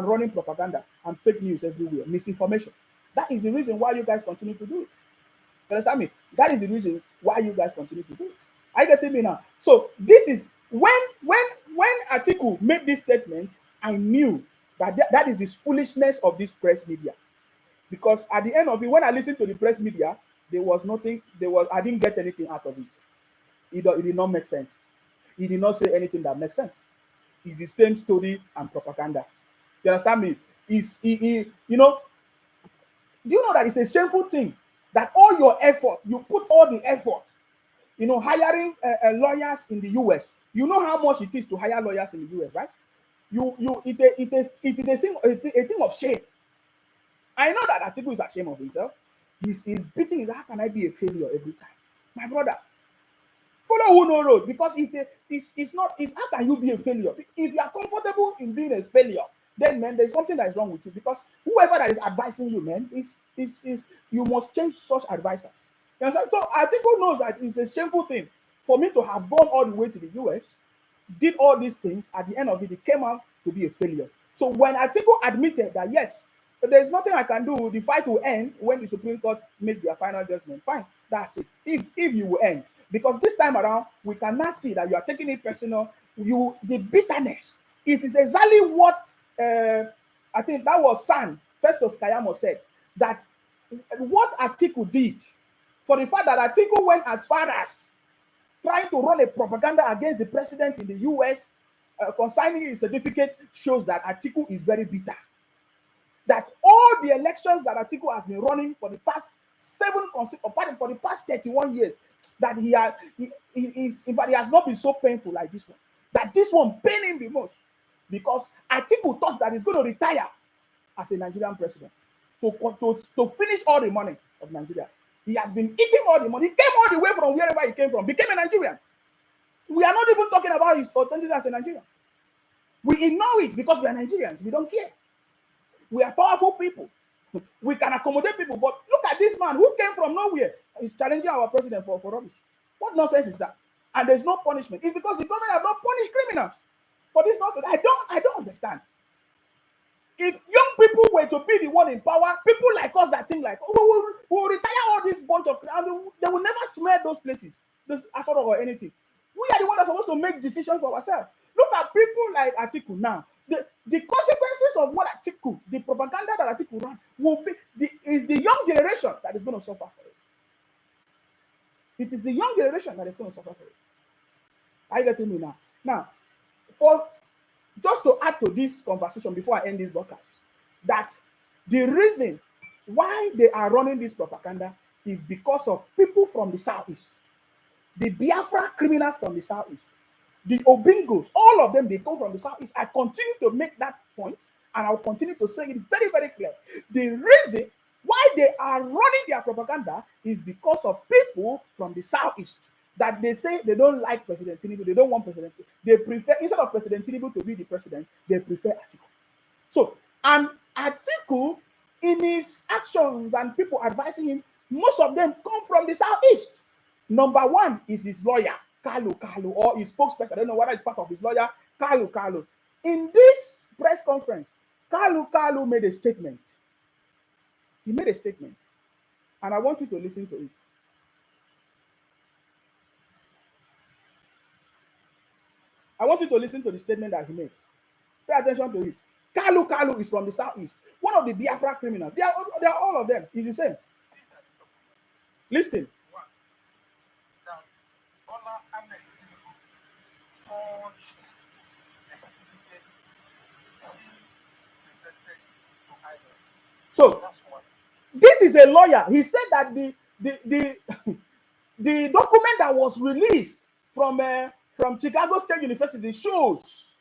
running propaganda and fake news everywhere, misinformation. That is the reason why you guys continue to do it. You understand me? That is the reason why you guys continue to do it. Are you getting me now? So this is when Atiku made this statement, I knew that is this foolishness of this press media. Because at the end of it, when I listened to the press media, there was nothing. I didn't get anything out of it. It did not make sense. He did not say anything that makes sense. It's the same story and propaganda. You understand me? Do you know that it's a shameful thing that all your effort, you put all the effort, hiring lawyers in the US. You know how much it is to hire lawyers in the US, right? It is a thing of shame. I know that Atiku is ashamed of himself. He's beating his, how can I be a failure every time? My brother, follow who no road, because it's how can you be a failure? If you are comfortable in being a failure, then man, there's something that is wrong with you, because whoever that is advising you, man, is you must change such advisors. You understand? So Atiku knows that it's a shameful thing for me to have gone all the way to the US, did all these things, at the end of it came out to be a failure. So when Atiku admitted that yes, there's nothing I can do, the fight will end when the Supreme Court make their final judgment. Fine, that's it. If you will end, because this time around we cannot see that you are taking it personal. The bitterness is exactly what I think that was Festus Kayamo said, that what Atiku did, for the fact that Atiku went as far as trying to run a propaganda against the president in the US concerning his certificate, shows that Atiku is very bitter. That all the elections that Atiku has been running for the past 31 years, that he has not been so painful like this one. That this one pained him the most, because Atiku thought that he's going to retire as a Nigerian president to finish all the money of Nigeria. He has been eating all the money. He came all the way from wherever he came from, became a Nigerian. We are not even talking about his authenticity as a Nigerian. We ignore it because we are Nigerians. We don't care. We are powerful people. We can accommodate people. But look at this man who came from nowhere. He's challenging our president for rubbish. What nonsense is that? And there's no punishment. It's because the government have not punished criminals for this nonsense. I don't understand. If young people were to be the one in power, people like us that think like, oh, we will retire all this bunch of, they will never smell those places, this assault or anything. We are the ones that are supposed to make decisions for ourselves. Look at people like Atiku now. The consequences of what Atiku, the propaganda that Atiku ran, is the young generation that is going to suffer for it. It is the young generation that is going to suffer for it. Are you getting me now? Now, just to add to this conversation before I end this broadcast, that the reason why they are running this propaganda is because of people from the southeast, the Biafra criminals from the southeast, the Obingos, all of them, they come from the southeast. I continue to make that point, and I'll continue to say it very, very clear. The reason why they are running their propaganda is because of people from the southeast. that they say they don't like President Tinubu, they don't want President Tinubu. They prefer, instead of President Tinubu to be the president, they prefer Atiku. So, and Atiku, in his actions and people advising him, most of them come from the southeast. Number one is his lawyer, Kalu, or his spokesperson. I don't know whether it's part of his lawyer, Kalu. In this press conference, Kalu made a statement. He made a statement, and I want you to listen to it. I want you to listen to the statement that he made. Pay attention to it. Kalu is from the southeast. One of the Biafra criminals. They are all of them. It's the same. Listen. One, that Bola Ahmed Tinubu forged a certificate he presented to INEC. So, That's one. this is a lawyer. He said that the the document that was released from Chicago State University shows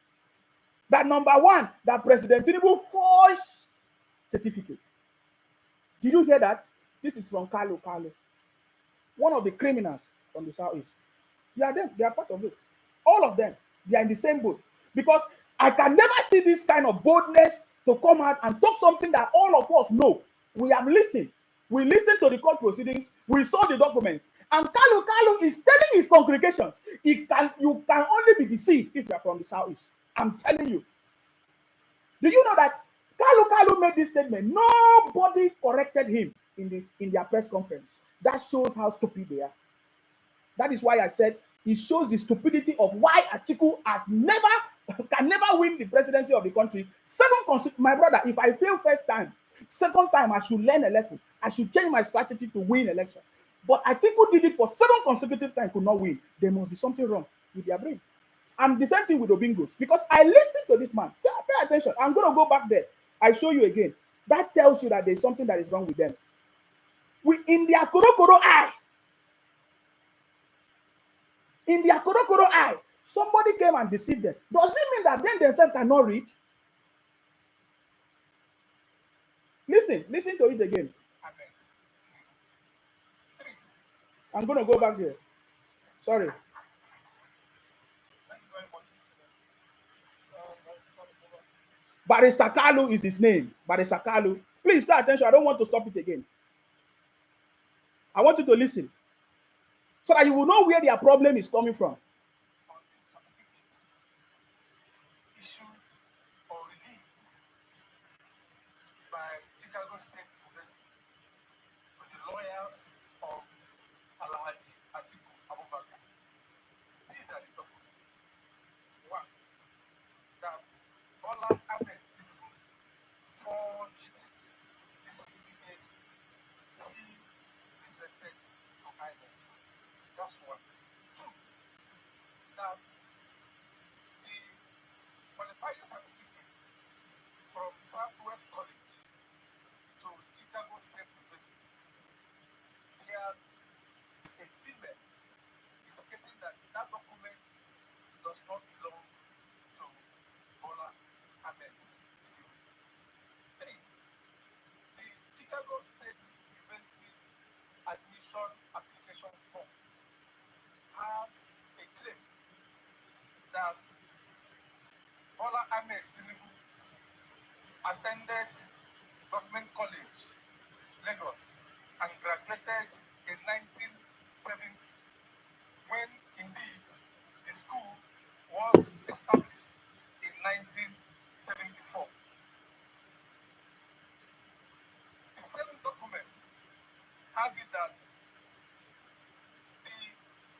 that, number one, that President Tinubu forged certificate. Did you hear that? This is from Kalu, one of the criminals from the southeast. They are them. They are part of it. All of them. They are in the same boat. Because I can never see this kind of boldness to come out and talk something that all of us know. We have listened. We listened to the court proceedings. We saw the document. And Kalu is telling his congregations, you can only be deceived if you are from the southeast. I'm telling you. Do you know that Kalu made this statement? Nobody corrected him in their press conference. That shows how stupid they are. That is why I said it shows the stupidity of why Atiku can never win the presidency of the country. My brother, if I fail first time, second time I should learn a lesson. I should change my strategy to win election. But Atiku did it for 7 consecutive times, could not win. There must be something wrong with their brain. And the same thing with Obingos. Because I listened to this man. Pay attention. I'm going to go back there. I show you again. That tells you that there's something that is wrong with them. In their korokoro eye, somebody came and deceived them. Does it mean that they themselves cannot read? Listen to it again. I'm going to go back there. Sorry. Barrister Kalu is his name. Barrister Kalu. Please pay attention. I don't want to stop it again. I want you to listen so that you will know where their problem is coming from. Issued or released by Chicago State University to the lawyers of Alhaji Atiku Abubakar. These are the documents. One, that Bola Ahmed Tinubu forged the certificate he presented to INEC. That's one. Two, that the qualifying certificate from Southwest College to Chicago State University has a female indicating that that document does not belong to Bola Ahmed Tinubu. Three, the Chicago State University admission application form has a claim that Bola Ahmed Tinubu attended Government College, Lagos, and graduated in 1970, when indeed the school was established in 1974. The same document has it that the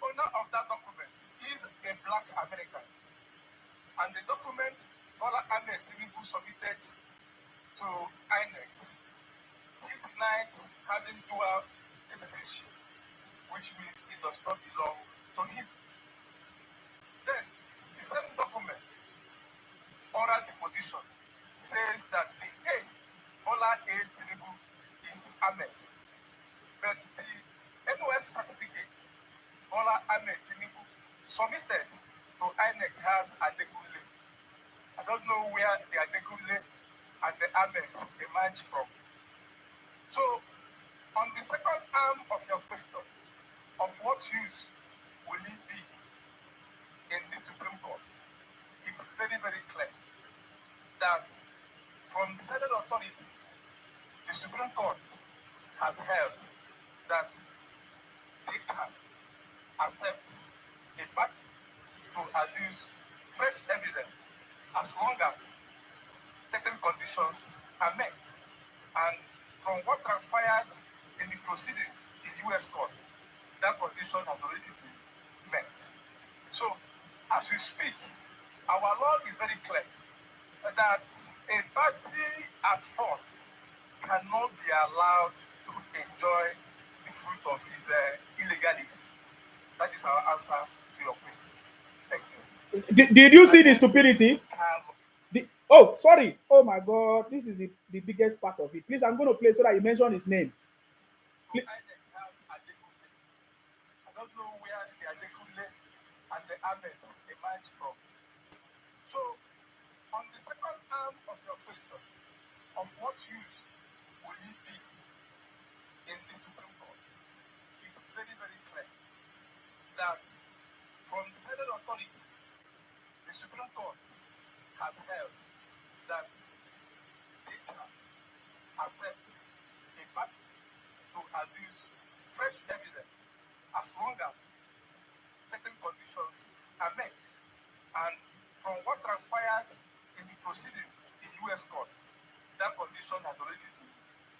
owner of that document is a black American, and the document Bola Ahmed Tinubu submitted to INEC, he denied having dual citizenship, which means it does not belong to him. Then, the same document, oral deposition, says that the A, Bola A. Tinubu, is Ahmed, but the NOS certificate Bola Ahmed Tinubu submitted to INEC has Adekunle. I don't know where the Adekunle and the Ahmed emerged from. So, on the second arm of your question, of what use will it be in the Supreme Court? It's very, very clear that from decided authorities, the Supreme Court has held that they can accept a party to adduce fresh evidence as long as certain conditions are met. And from what transpired in the proceedings in U.S. courts, that condition has already been met. So, as we speak, our law is very clear that a party at fault cannot be allowed to enjoy the fruit of his illegality. That is our answer to your question. Thank you. Did you see the stupidity? Oh, sorry. Oh my God. This is the biggest part of it. Please, I'm going to play so that you mention his name. I don't know where the Atiku and the Ahmed emerged from. So, on the second arm of your question, of what use will it be in the Supreme Court, it is very, very clear that from decided authorities, the Supreme Court has held that they can accept a party to adduce fresh evidence as long as certain conditions are met. And from what transpired in the proceedings in U.S. courts, that condition has already been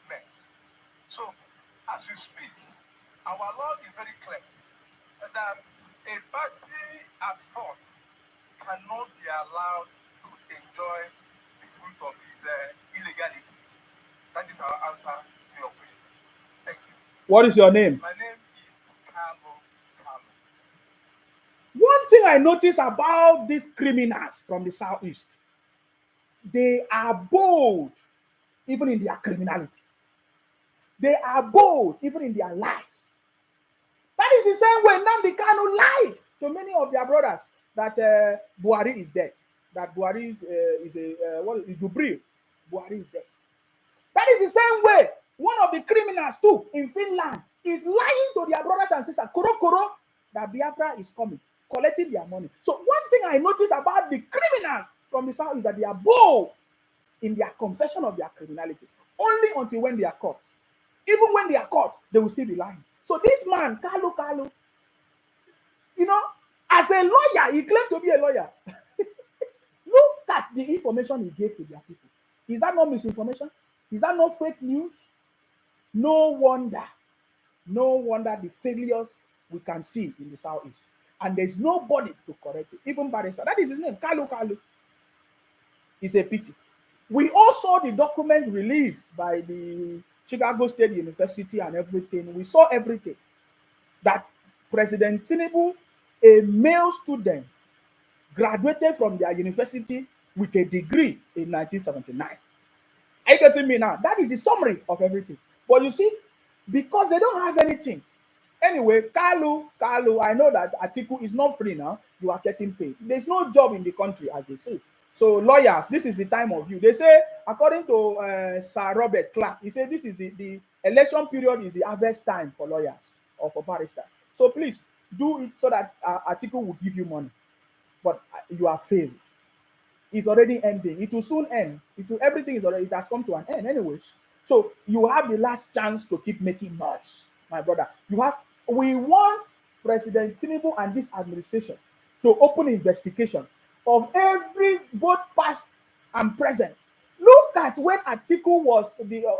met. So, as we speak, our law is very clear that a party at fault cannot be allowed to enjoy the fruit of his illegality. That is our answer to your question. Thank you. What is your name? My name is Carlo. One thing I notice about these criminals from the southeast, they are bold even in their criminality. They are bold even in their lives. That is the same way Nnamdi Kanu lied to many of their brothers that Buhari is dead. That Buhari is Jubril. Buhari is dead. That is the same way one of the criminals too in Finland is lying to their brothers and sisters, Koro, that Biafra is coming, collecting their money. So one thing I notice about the criminals from the south is that they are bold in their confession of their criminality, only until when they are caught. Even when they are caught, they will still be lying. So this man, Kalu, you know, as a lawyer, he claimed to be a lawyer. Look at the information he gave to their people. Is that not misinformation? Is that not fake news? No wonder the failures we can see in the southeast. And there's nobody to correct it. Even Barrister. That is his name, Kalu. It's a pity. We all saw the document released by the Chicago State University and everything. We saw everything. That President Tinubu, a male student, graduated from their university with a degree in 1979. Are you getting me now? That is the summary of everything. But you see, because they don't have anything. Anyway, Kalu, I know that Atiku is not free now. You are getting paid. There's no job in the country, as they say. So lawyers, this is the time of you. They say, according to Sir Robert Clark, he said this is the election period is the harvest time for lawyers or for barristers. So please do it so that Atiku will give you money. But you have failed. It's already ending. It will soon end. Everything is already, it has come to an end anyways. So you have the last chance to keep making noise, my brother. We want President Tinubu and this administration to open investigation of every both past and present. Look at when Atiku was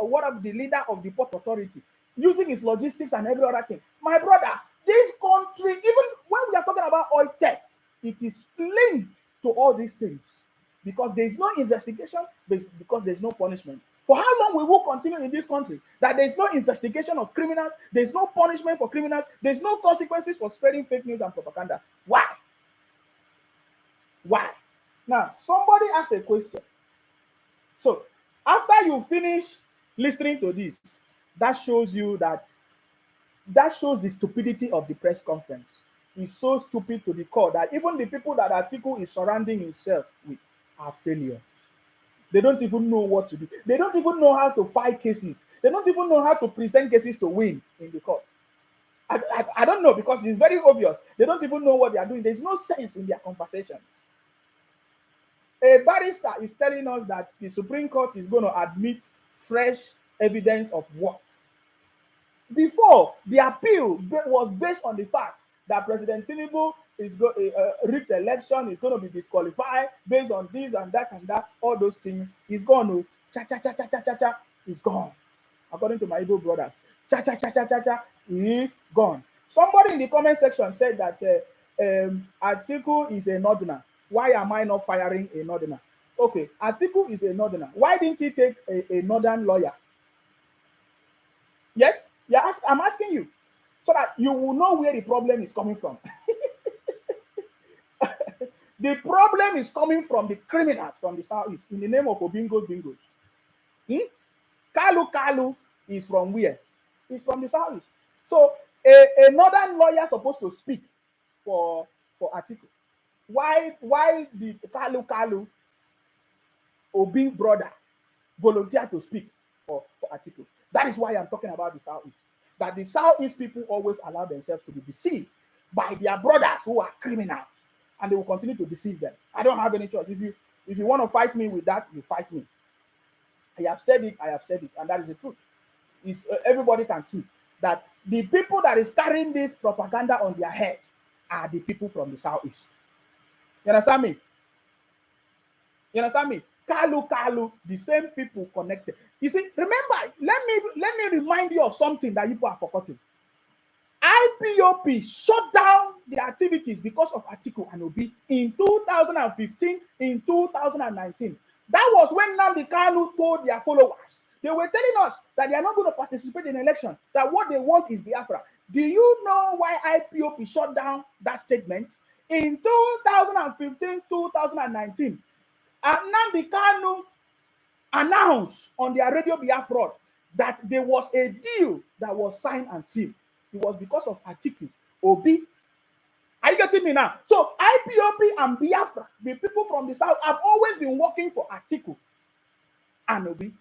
one of the leader of the port authority, using his logistics and every other thing. My brother, this country, even when we are talking about oil theft, it is linked to all these things because there is no investigation, because there is no punishment. For how long we will continue in this country that there is no investigation of criminals, there is no punishment for criminals, there is no consequences for spreading fake news and propaganda? Why? Now, somebody asked a question. So, after you finish listening to this, that shows the stupidity of the press conference. It's so stupid to the core that even the people that Atiku is surrounding himself with are failures. They don't even know what to do. They don't even know how to fight cases. They don't even know how to present cases to win in the court. I don't know, because it's very obvious. They don't even know what they are doing. There's no sense in their conversations. A barrister is telling us that the Supreme Court is going to admit fresh evidence of what? Before, the appeal was based on the fact that President Tinubu is rigged election, is going to be disqualified based on this and that, all those things. Is gone. Oh, cha cha cha cha cha cha cha is gone. According to my Igbo brothers, cha cha cha cha cha cha is gone. Somebody in the comment section said that Atiku is a northerner. Why am I not firing a northerner? Okay, Atiku is a northerner. Why didn't he take a northern lawyer? Yes, I'm asking you, so that you will know where the problem is coming from. The problem is coming from the criminals from the southeast in the name of Bingos. Kalu is from where? He's from the southeast. So a northern lawyer supposed to speak for Atiku. Why did Kalu Obi brother volunteer to speak for Atiku? That is why I'm talking about the southeast. That the southeast people always allow themselves to be deceived by their brothers who are criminals, and they will continue to deceive them. I don't have any choice. If you want to fight me with that, you fight me. I have said it, and that is the truth. Everybody can see that the people that is carrying this propaganda on their head are the people from the southeast. You understand me? Kalu, the same people connected. You see, remember, let me remind you of something that people are forgetting. IPOP shut down the activities because of Atiku and Obi in 2015, in 2019. That was when Nnamdi Kanu told their followers. They were telling us that they are not going to participate in election, that what they want is Biafra. Do you know why IPOP shut down that statement? In 2015, 2019, Nnamdi Kanu announced on their radio Biafra that there was a deal that was signed and sealed. It was because of Atiku, Obi. Are you getting me now? So IPOP and Biafra, the people from the south, have always been working for Atiku and Obi.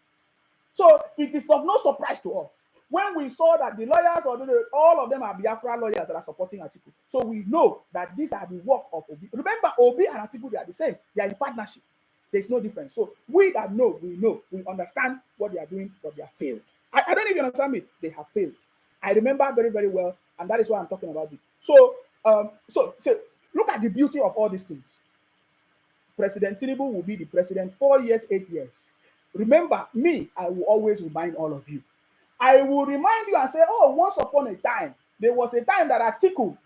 So it is of no surprise to us when we saw that the lawyers, all of them are Biafra lawyers that are supporting Atiku. So we know that these are the work of Obi. Remember, Obi and Atiku, they are the same. They are in partnership. There's no difference. So we that know, we understand what they are doing, but they have failed. I don't know if you understand me. They have failed. I remember very, very well, and that is why I'm talking about it. So look at the beauty of all these things. President Tinubu will be the president 4 years, 8 years. Remember, me, I will always remind all of you. I will remind you and say, oh, once upon a time, there was a time that Atiku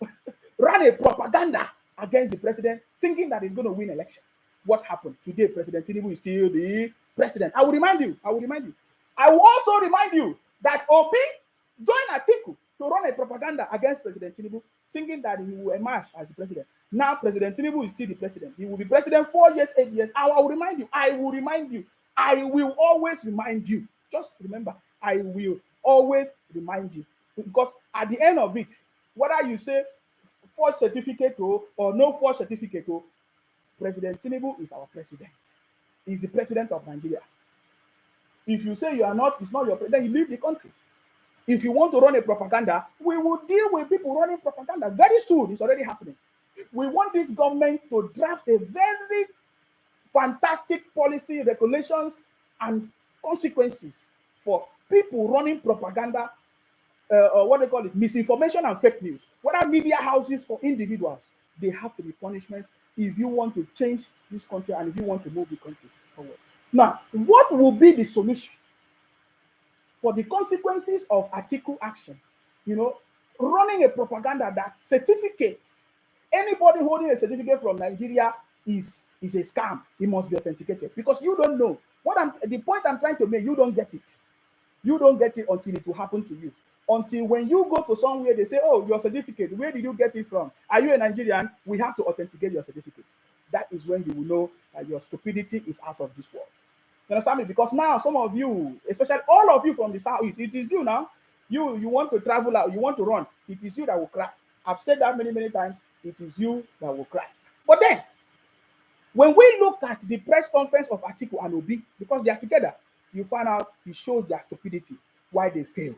ran a propaganda against the president, thinking that he's going to win election. What happened? Today, President Tinubu is still the president. I will remind you. I will also remind you that Obi joined Atiku to run a propaganda against President Tinubu, thinking that he will emerge as the president. Now, President Tinubu is still the president. He will be president 4 years, 8 years. I will remind you. I will always remind you. Just remember, I will always remind you. Because at the end of it, whether you say forged certificate or no forged certificate, President Tinubu is our president. He's the president of Nigeria. If you say you are not, it's not your president, you leave the country. If you want to run a propaganda, we will deal with people running propaganda very soon. It's already happening. We want this government to draft a very fantastic policy, regulations, and consequences for people running propaganda, what they call it, misinformation and fake news. Whether media houses for individuals, they have to be punishment if you want to change this country and if you want to move the country forward. Now, what will be the solution for the consequences of Atiku action? Running a propaganda that certificates anybody holding a certificate from Nigeria is a scam. It must be authenticated because you don't know the point I'm trying to make. You don't get it. You don't get it until it will happen to you. Until when you go to somewhere, they say, "Oh, your certificate. Where did you get it from? Are you a Nigerian? We have to authenticate your certificate." That is when you will know that your stupidity is out of this world. You understand me? Because now some of you, especially all of you from the southeast, it is you now. You want to travel out, you want to run. It is you that will cry. I've said that many, many times. It is you that will cry. But then, when we look at the press conference of Atiku and Obi, because they are together, you find out it shows their stupidity, why they fail.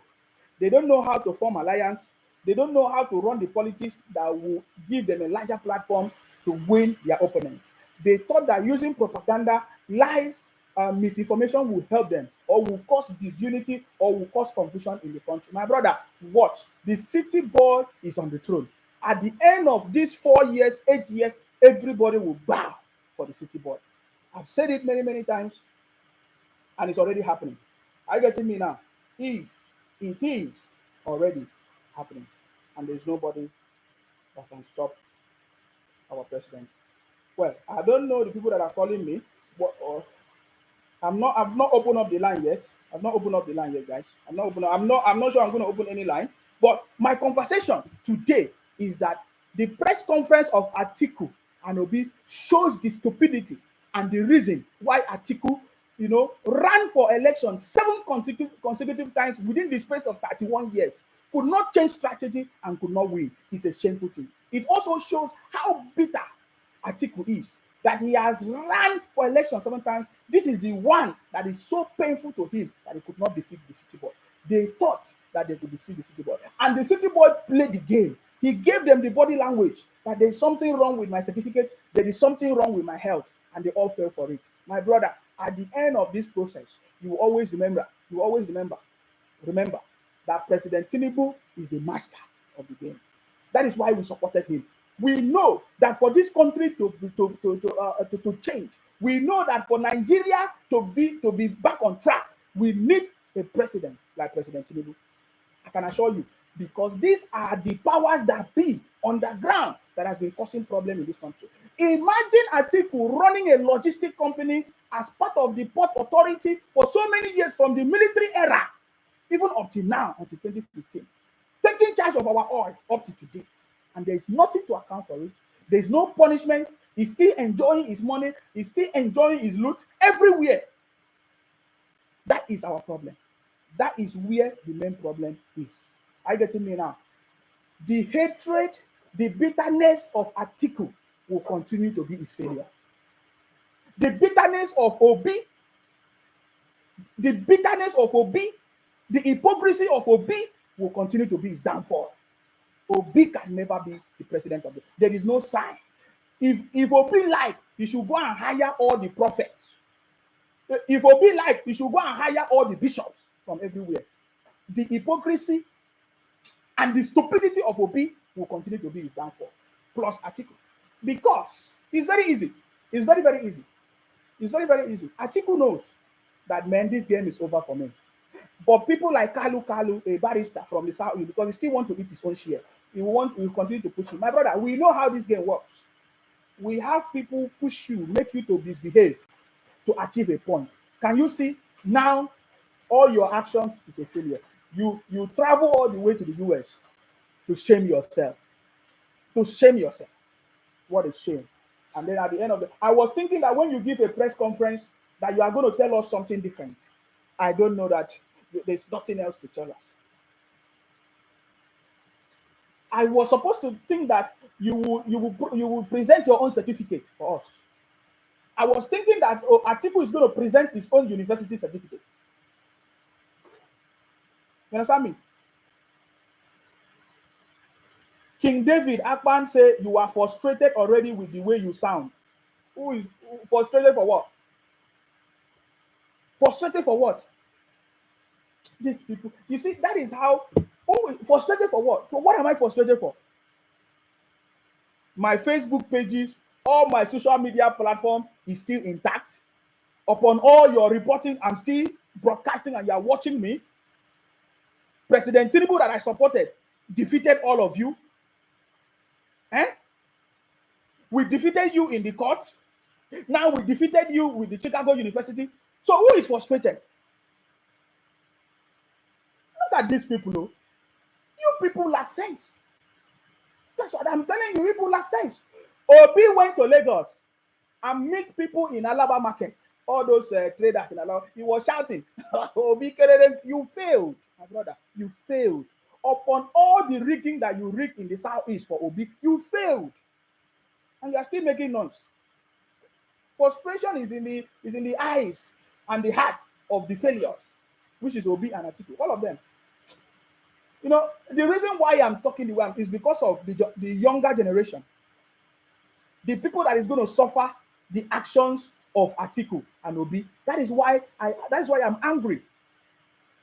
They don't know how to form alliance. They don't know how to run the politics that will give them a larger platform to win their opponent. They thought that using propaganda, lies, misinformation will help them, or will cause disunity, or will cause confusion in the country. My brother, watch. The city boy is on the throne. At the end of these 4 years, 8 years, everybody will bow for the city boy. I've said it many, many times, and it's already happening. Are you getting me now? It is already happening, and there's nobody that can stop our president. Well, I don't know the people that are calling me, but I've not opened up the line yet. I've not opened up the line yet, guys. I'm not sure I'm going to open any line. But my conversation today is that the press conference of Atiku and Obi shows the stupidity and the reason why Atiku, ran for election 7 consecutive times within the space of 31 years, could not change strategy and could not win. It's a shameful thing. It also shows how bitter Atiku is, that he has run for election 7 times. This is the one that is so painful to him that he could not defeat the city boy. They thought that they could defeat the city boy, and the city boy played the game. He gave them the body language that there is something wrong with my certificate, there is something wrong with my health, and they all fell for it. My brother, at the end of this process, you will always remember that President Tinubu is the master of the game. That is why we supported him. We know that for this country to change, we know that for Nigeria to be back on track, we need a president like President Tinubu. I can assure you, because these are the powers that be on the ground that has been causing problem in this country. Imagine Atiku running a logistic company as part of the port authority for so many years, from the military era, even up to now, until 2015, taking charge of our oil up to today. And there is nothing to account for it. There is no punishment. He's still enjoying his money. He's still enjoying his loot everywhere. That is our problem. That is where the main problem is. Are you getting me now? The hatred, the bitterness of Atiku will continue to be his failure. The bitterness of Obi, the hypocrisy of Obi will continue to be his downfall. Obi can never be the president of the. There is no sign. If Obi like, he should go and hire all the prophets. If Obi like, he should go and hire all the bishops from everywhere. The hypocrisy and the stupidity of Obi will continue to be his downfall. Plus Atiku. Because it's very easy. It's very, very easy. It's very, very easy. Atiku knows that, man, this game is over for me. But people like Kalu, a barrister from the South, because he still want to eat his own share. He will continue to push him. My brother, we know how this game works. We have people push you, make you to misbehave to achieve a point. Can you see now all your actions is a failure? You travel all the way to the US to shame yourself. To shame yourself. What a shame. And then at the end of I was thinking that when you give a press conference that you are going to tell us something different. I don't know that there's nothing else to tell us. I was supposed to think that you will present your own certificate for us. I was thinking that Atiku is going to present his own university certificate. You understand me? King David Akpan say you are frustrated already with the way you sound. Who is frustrated for what? Frustrated for what? These people. You see, that is how. Oh, frustrated for what? For what am I frustrated for? My Facebook pages, all my social media platform is still intact. Upon all your reporting, I'm still broadcasting and you are watching me. President Tinubu that I supported defeated all of you. We defeated you in the court. Now we defeated you with the Chicago University. So who is frustrated? Look at these people. Oh. You people lack sense. That's what I'm telling you. People lack sense. Obi went to Lagos and meet people in Alaba market. All those traders in Alaba. He was shouting, Obi, you failed. My brother, you failed. Upon all the rigging that you rigged in the southeast for Obi, you failed. And you are still making noise. Frustration is in the eyes and the heart of the failures, which is Obi and Atiku. All of them. You know, the reason why I'm talking the way I'm is because of the younger generation, the people that is going to suffer the actions of Atiku and Obi. That is why I'm angry.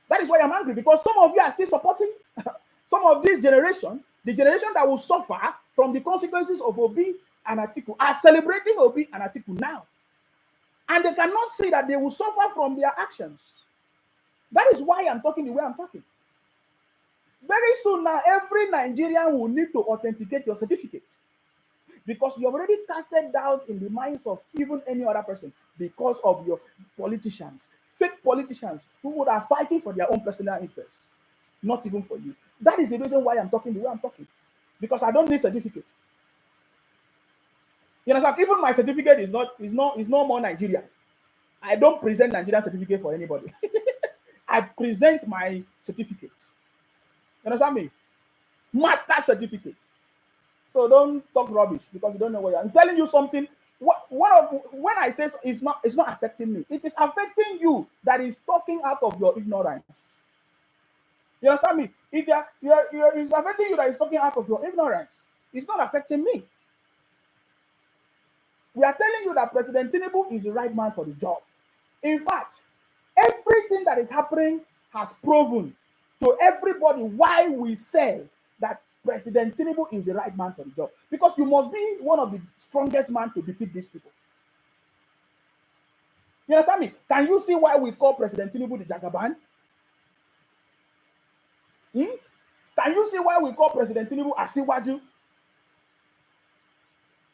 That is why I'm angry, because some of you are still supporting some of this generation, the generation that will suffer from the consequences of Obi and Atiku, are celebrating Obi and Atiku now. And they cannot see that they will suffer from their actions. That is why I'm talking the way I'm talking. Very soon now, every Nigerian will need to authenticate your certificate, because you have already casted doubt in the minds of even any other person because of your politicians, fake politicians who would are fighting for their own personal interests, not even for you. That is the reason why I'm talking the way I'm talking, because I don't need certificate. You know, even my certificate is no more Nigerian. I don't present Nigerian certificate for anybody. I present my certificate. You understand me? Master certificate. So don't talk rubbish because you don't know what I'm telling you something. When I say it's not affecting me, it is affecting you that is talking out of your ignorance. You understand me? It's affecting you that is talking out of your ignorance. It's not affecting me. We are telling you that President Tinubu is the right man for the job. In fact, everything that is happening has proven to everybody why we say that President Tinubu is the right man for the job. Because you must be one of the strongest men to defeat these people. You understand me? Can you see why we call President Tinubu the Jagaban? Can you see why we call President Tinubu Asiwaju?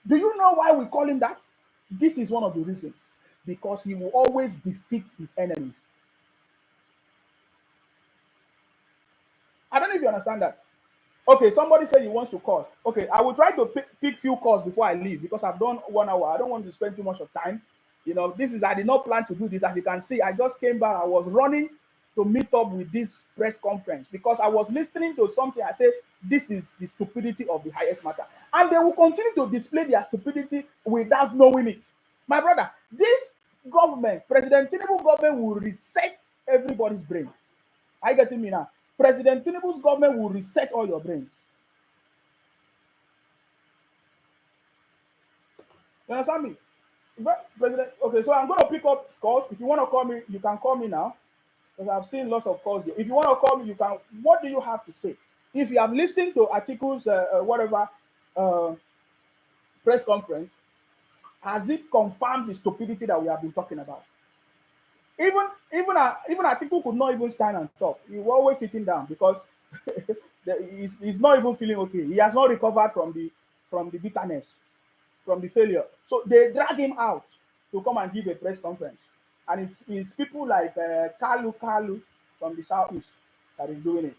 Do you know why we call him that? This is one of the reasons. Because he will always defeat his enemies. I don't know if you understand that. Okay, somebody said he wants to call. Okay, I will try to pick few calls before I leave because I've done 1 hour. I don't want to spend too much of time. You know, I did not plan to do this. As you can see, I just came back. I was running to meet up with this press conference because I was listening to something. I said, this is the stupidity of the highest matter. And they will continue to display their stupidity without knowing it. My brother, this government, President Tinubu government, will reset everybody's brain. Are you getting me now? President Tinubu's government will reset all your brains. You understand me? President, okay, so I'm going to pick up calls. If you want to call me, you can call me now. Because I've seen lots of calls here. If you want to call me, you can. What do you have to say? If you have listened to Atiku's press conference, has it confirmed the stupidity that we have been talking about? Even Atiku could not even stand and talk. He was always sitting down because he's not even feeling okay. He has not recovered from the bitterness, from the failure. So they drag him out to come and give a press conference. And it's people like Kalu from the southeast that is doing it.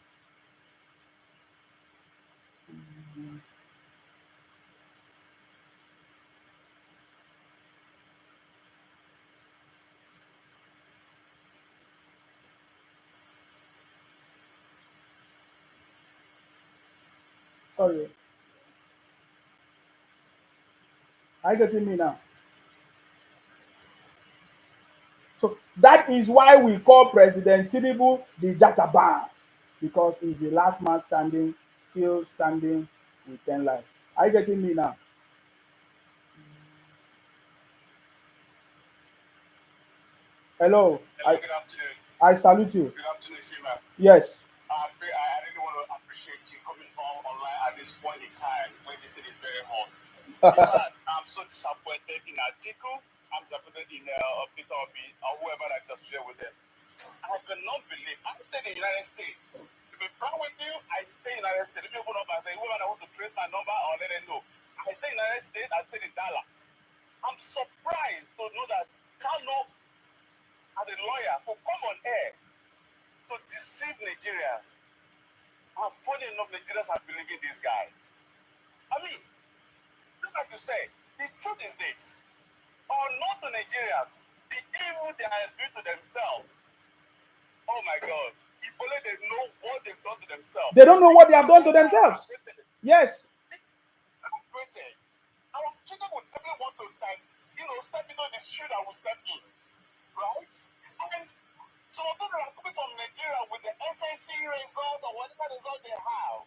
Sorry. Are you getting me now? So that is why we call President Tinubu the Jagaban, because he's the last man standing, still standing with 10 lives. Are you getting me now? Hello. Hello, good afternoon. I salute you. Good afternoon, Shima. Yes. I really want to appreciate you coming online at this point in time when this city is very hot. In fact, I'm so disappointed in Atiku. I'm disappointed in Peter Obi or whoever that associated with them. I cannot believe I stay in the United States. To be frank with you, I stay in the United States. If you open up and say, whoever I want to trace my number, I'll let them know. I stay in the United States. I stay in Dallas. I'm surprised to know that Kano, as a lawyer, who come on air to deceive Nigerians. And funny enough, Nigerians are believing this guy. I mean, look like you say, the truth is this. Unknown to Nigerians, the evil they are experiencing to themselves. Oh my God. If only they know what they've done to themselves. They don't know what they have done to themselves. Yes. Our children would definitely want to, step into the shoe that will step in. Right? And Some of them are coming from Nigeria with the SAC result or whatever result they have.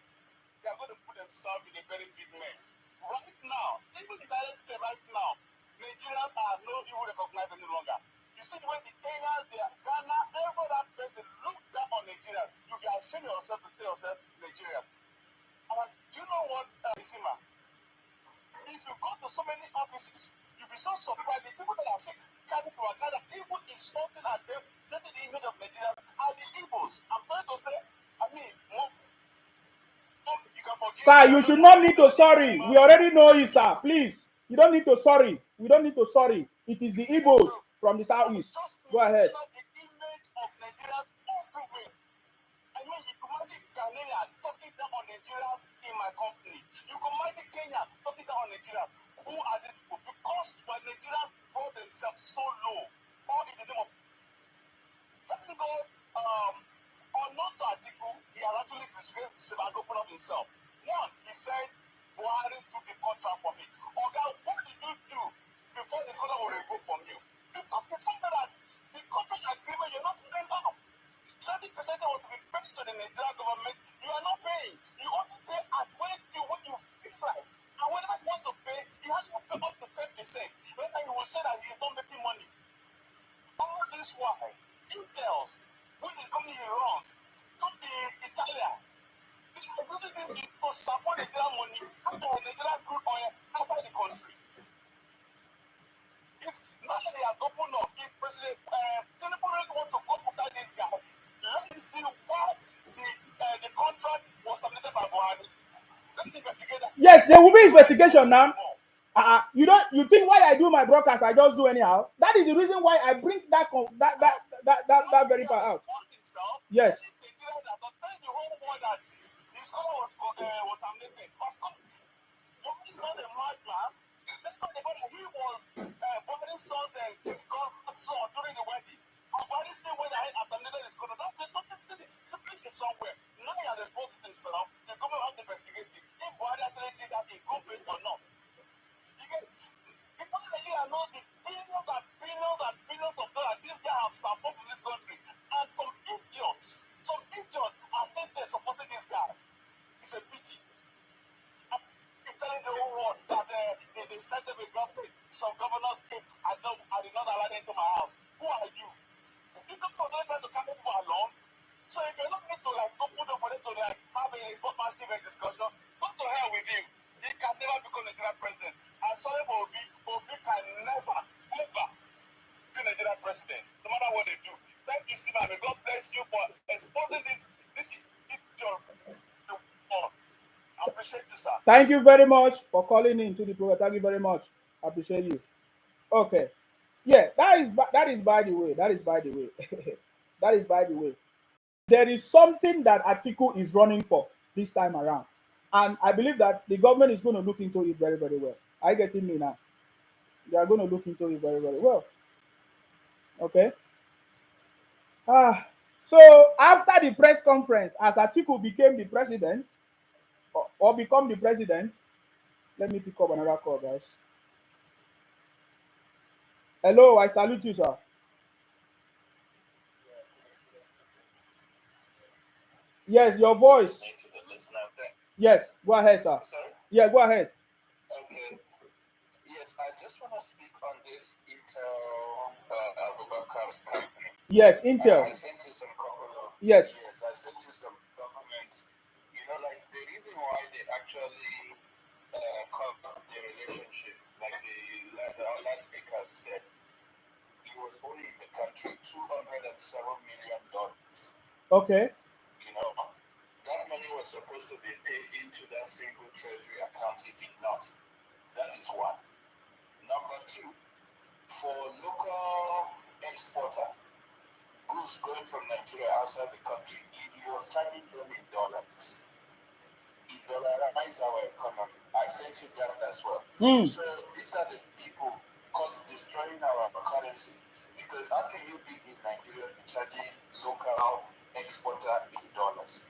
They are going to put themselves in a very big mess. Right now, even the United States right now, Nigerians are not even recognized any longer. You see the way the Kenyans, the Ghana, every other person look down on Nigeria. You be ashamed of yourself to tell yourself Nigerians. And you know what, Isima? If you go to so many offices, you'll be so surprised. The people that have seen Kanu to Ghana, even insulting at them, getting the image of Nigeria, are the Igbos. I'm sorry to say, I mean, sir, you should not need to sorry. We already know you, sir. Please, you don't need to sorry. We don't need to sorry. It is the Igbos from the southeast. Go ahead. I mean, you could imagine Ghanaian talking down on Nigerians in my company. You could imagine Kenya talking down on Nigeria. Who are these people? Because when Nigerians brought themselves so low, all in the name of thank God, or not to Atiku, he has actually disgraced and opened up himself. One, he said, Buhari took the contract from me. Oga, what did you do before the contract was revoked from you? Because it's found that the contract agreement, you're not paying now. 30% was to be paid to the Nigerian government. You are not paying. You only pay at when you feel like. And whenever he wants to pay, he has to pay up to 10%. Then he will say that he is not making money. All this while, Intels, which is the company he runs, took the Italian. They are using this to support Nigerian money after Nigerian crude oil outside the country. If now he has opened up, if President Tinubu really want to go after this guy, let me see why the contract was terminated by Buhari. Let's investigate that. Yes, there will be investigation now. You think why I do my broadcast, I just do anyhow? That is the reason why I bring that very part out. Yes. He's not a madman. This is not the brother. He was Buhari's son's son during the wedding. And Buhari still went ahead and terminated his contract. There's something somewhere. Now he has exposed himself. The government has to investigate it. If Buhari actually did that in good faith or not. People say they are not the billions and billions and billions of dollars these guys have supported in this country. And some idiots are still there supporting this guy. It's a pity. I'm telling the whole world that they set up a government. Some governors came, I did not allow them into my house. Who are you? You don't know they're trying to carry people along. So if you're not going to go put up for them to have a sportsmanship discussion, go to hell with him. He can never become Nigerian president. I'm sorry for Obi. Obi can never, ever be Nigerian president, no matter what they do. Thank you, Sima. May God bless you for exposing this job. I appreciate you, sir. Thank you very much for calling in to the program. Thank you very much. I appreciate you. Okay. Yeah, that is by the way. That is by the way. There is something that Atiku is running for this time around. And I believe that the government is going to look into it very, very well. Are you getting me now? They are going to look into it very, very well. Okay. So after the press conference, as Atiku became the president or become the president, let me pick up another call, guys. Hello, I salute you, sir. Yes, your voice. Yes, go ahead, sir. Sorry? Yeah, go ahead. Okay. Yes, I just want to speak on this Intel Abubakar's company. Yes, Intel. I sent you some couple of. Yes. Yes, I sent you some documents. You know, like the reason why they actually cut the relationship, like the last speaker said, he was only in the country $207 million. Okay. You know, that money was supposed to be paid into that single treasury account. It did not. That is one. Number two, for local exporter, goods going from Nigeria outside the country, he was charging them in dollars. It dollarized our economy. I sent you that as well. So these are the people destroying our currency. Because how can you be in Nigeria charging local exporter in dollars?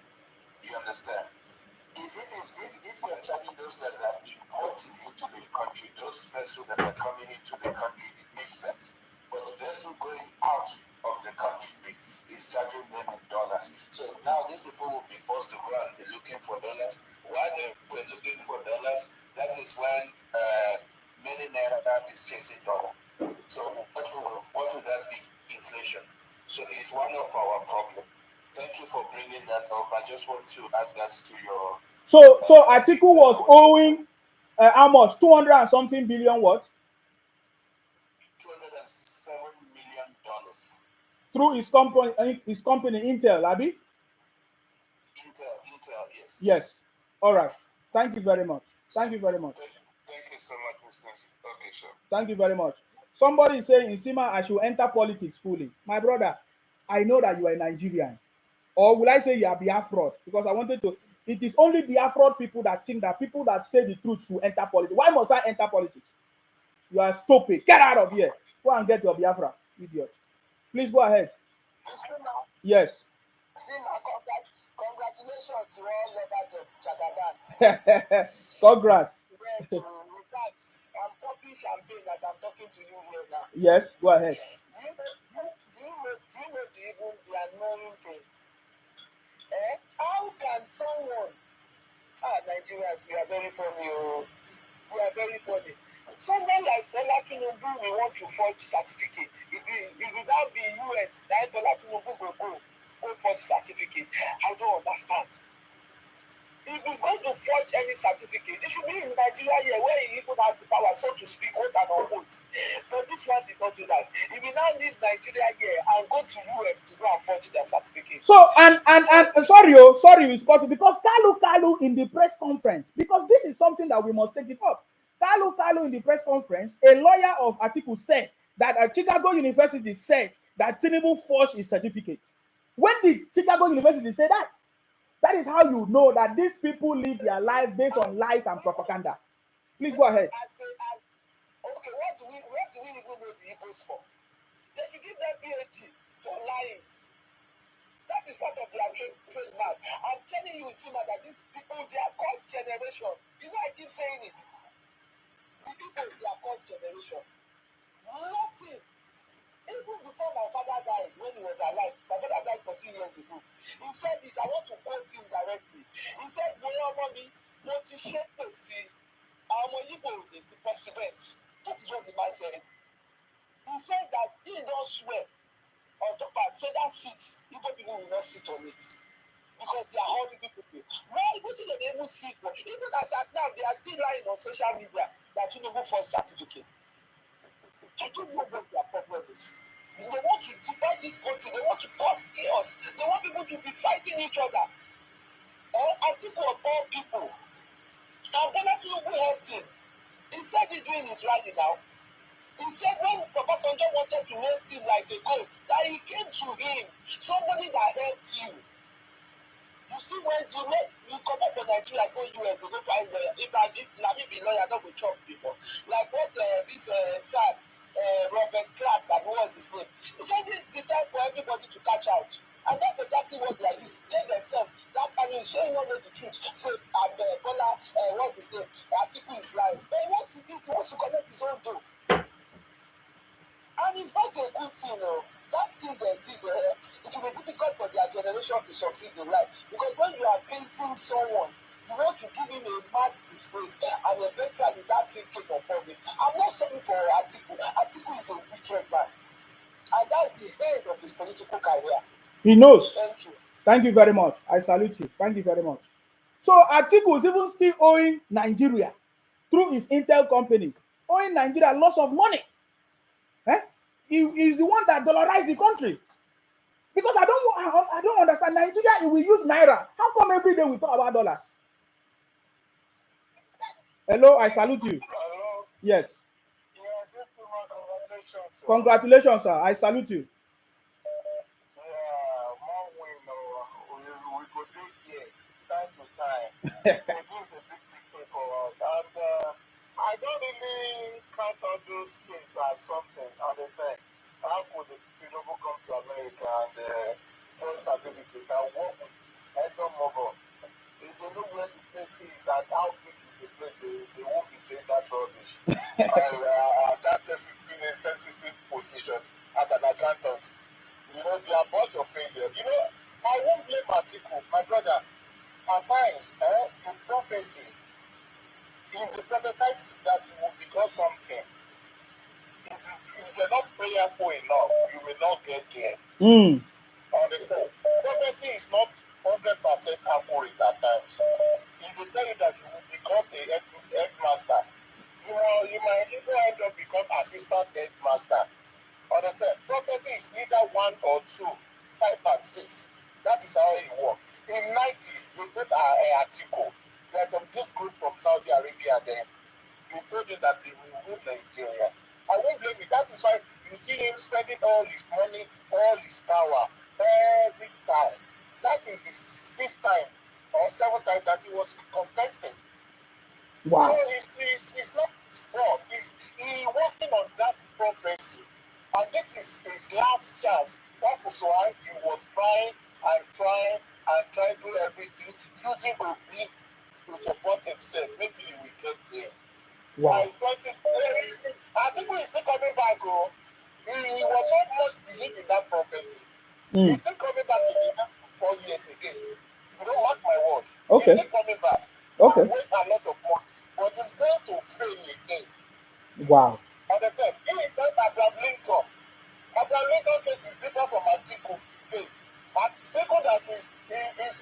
You understand? If you're charging those that are importing into the country, those vessels that are coming into the country, it makes sense. But the vessel going out of the country is charging them in dollars. So now these people will be forced to go and be looking for dollars. While they were looking for dollars, that is when many naira is chasing dollar. So what would that be? Inflation. So it's one of our problems. Thank you for bringing that up. I just want to add that to your. So Atiku was owing how much? 200 and something billion what? $207 million. Through his company Intel, Abi? Intel, yes. Yes. All right. Thank you very much. Thank you very much. Thank you so much, Mr. Okay, sure. Thank you very much. Somebody is saying, Insima, I should enter politics fully. My brother, I know that you are a Nigerian. Or will I say you are Biafra? Because I wanted to. It is only Biafra people that think that people that say the truth should enter politics. Why must I enter politics? You are stupid. Get out of here. Go and get your Biafra, idiot. Please go ahead. Yes. Congratulations to all members of Chagaban. Congrats. I'm popping champagne as I'm talking to you here now. Yes, go ahead. Do you know the annoying thing? How can someone... Nigerians, we are very funny. We are very funny. Someone like Bola Tinubu will want to forge certificate. If without the US, that Bola Tinubu will go forge certificate. I don't understand. If he's going to forge any certificate, it should be in Nigeria here, where he even has the power, so to speak, quote and unquote. But this one did not do that. He will now leave Nigeria here and go to US to go and forge their certificate. So sorry, because Kalu in the press conference, because this is something that we must take it up. Kalu in the press conference, a lawyer of Atiku said that Chicago University said that Tinubu forged his certificate. When did Chicago University say that? That is how you know that these people live their life based on lies and propaganda. Please go ahead. Okay, what do we even know the Igbos for? They should give them PhD for lying. That is part of their trademark. I'm telling you, Sima, that these people, they are cursed generation. You know, I keep saying it. The people, they are cursed generation. Nothing. Even before my father died, when he was alive, my father died 14 years ago. He said it, I want to quote him directly. He said, Mommy, what you should see, I'm a Igbo president. That is what the man said. He said that he don't swear on top of so that seat, Igbo people will not sit on it. Because they are horrible people. Why would they even sit for? Even as at now, they are still lying on social media that you never for certificate. I don't know what their problem is. They want to divide this country. They want to cause chaos. They want people to be fighting each other. Atiku of all people. And Bola Tinubu helped him. He said he doing his rally now. He said when Papa Sanjo wanted to roast him like a goat, that he came to him, somebody that helped you. You see, when you come back from Nigeria, go US, you go find lawyer. If Nami be lawyer, not go chop before. Like what this son, Robert Clark, and what was his name? He said this is the time for everybody to catch out. And that's exactly what they are using. They themselves, that man is showing not the truth. So, Bola, what's his name? Atiku is lying. But he wants to eat, he wants to collect his own dough. And it's not a good thing, That thing they did, it will be difficult for their generation to succeed in life. Because when you are painting someone, you want to give him a mass disgrace, and eventually that thing came upon him. I'm not sorry for Atiku. Atiku is a wicked man. And that's the end of his political career. He knows. Thank you. Thank you very much. I salute you. Thank you very much. So Atiku is even still owing Nigeria through his Intel company, owing Nigeria lots of money. He is the one that dollarized the country. Because I don't understand. Nigeria, we use naira. How come every day we talk about dollars? Hello, I salute you. Hello. Yes. Yes, congratulations, sir. Congratulations, sir. I salute you. More win, we go take here time to time. So this is a big victory for us. And I don't really count on those things as something. Understand? How could the Tinubu come to America and form certificate and work with ExxonMobil? If they know where the place is, that how big is the place, they won't be saying that rubbish. That sensitive position as an accountant. You know, they are a bunch of failure. You know, I won't blame Atiku, my brother. At times, the prophecy, in the prophesies that you will become something, if you're not prayerful enough, you will not get there. Understand? Prophecy is not 100% accurate at times. If they tell you that you will become a headmaster, you might even end up become assistant headmaster. Understand? Prophecy is either 1 or 2, 5 and 6. That is how it works. In 90s, they put an article. There's this group from Saudi Arabia there. They told him that he will rule Nigeria. I won't blame you. That is why you see him spending all his money, all his power, every time. That is the 6th time or 7th time that he was contesting. Wow. So it's not his fault. He's working on that prophecy. And this is his last chance. That is why he was trying to do everything, using Obi to support himself. Maybe he will get there. Wow. I think he's still coming back. He was so much believe in that prophecy. He's still coming back in the next 4 years again. You don't mark my word. Okay. He's still coming back. Okay. Waste a lot of money. But it's going to fail again. Wow. Understand? He is not Abraham Lincoln. Abraham Lincoln case is different from Atiku's case. Atiku that is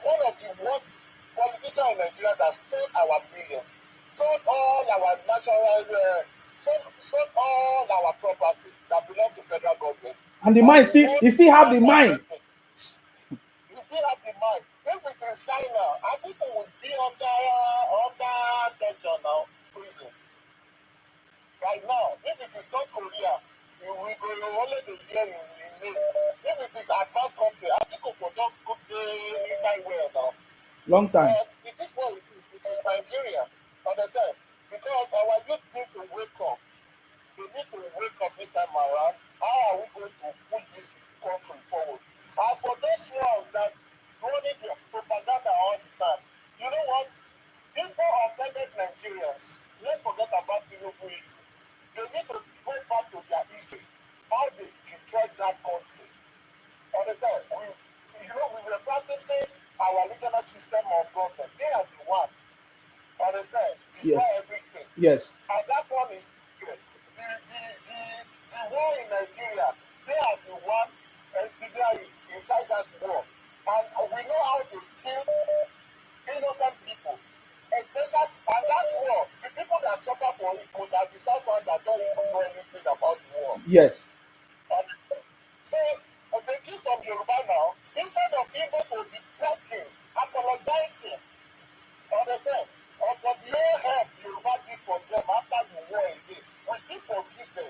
one of the worst politicians in Nigeria that stole our billions, sold all our national, sold all our property that belong to federal government. And the mind he still have the mind. He still have the mind. If it is China, Atiku would be under detention now, prison. Right now, if it is not Korea, we will only be hearing in May. If it is advanced country, Atiku for don't go inside well now. Long time. But it is what it is. It is Nigeria. Understand? Because our youth need to wake up. They need to wake up this time around. How are we going to push this country forward? As for those ones that running the propaganda all the time, you know what? People offended Nigerians. Let's forget about Tinubu issue. They need to go back to their history, how they destroyed that country. Understand? We were practicing our regional system of government. They are the one. Understand? Destroy everything. Yes. And that one is the war in Nigeria. They are the one inside that war. And we know how they kill innocent people. Especially, and that war, the people that suffer for it was at the South Side that don't even know anything about the war. Yes. So, they kill some Yoruba now, instead of people to be talking, apologizing, understand? But the whole help Yoruba did for them after the war again, we still forgive them.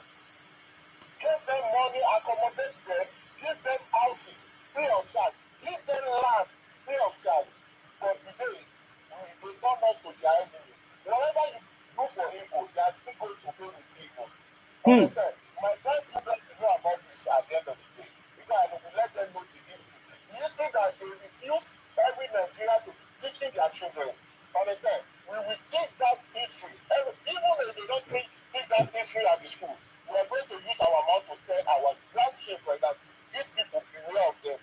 Give them money, accommodate them, give them houses free of charge, give them land free of charge. But today, they turn us to their enemy. Whatever you do for evil, they are still going to pay with evil. Understand? My grandchildren will know about this at the end of the day. Because I will let them know the history. The history that they refuse every Nigerian to teach their children. Understand? We will teach that history. Even if they don't teach that history at the school, we are going to use our mouth to tell our grandchildren that these people, beware of them.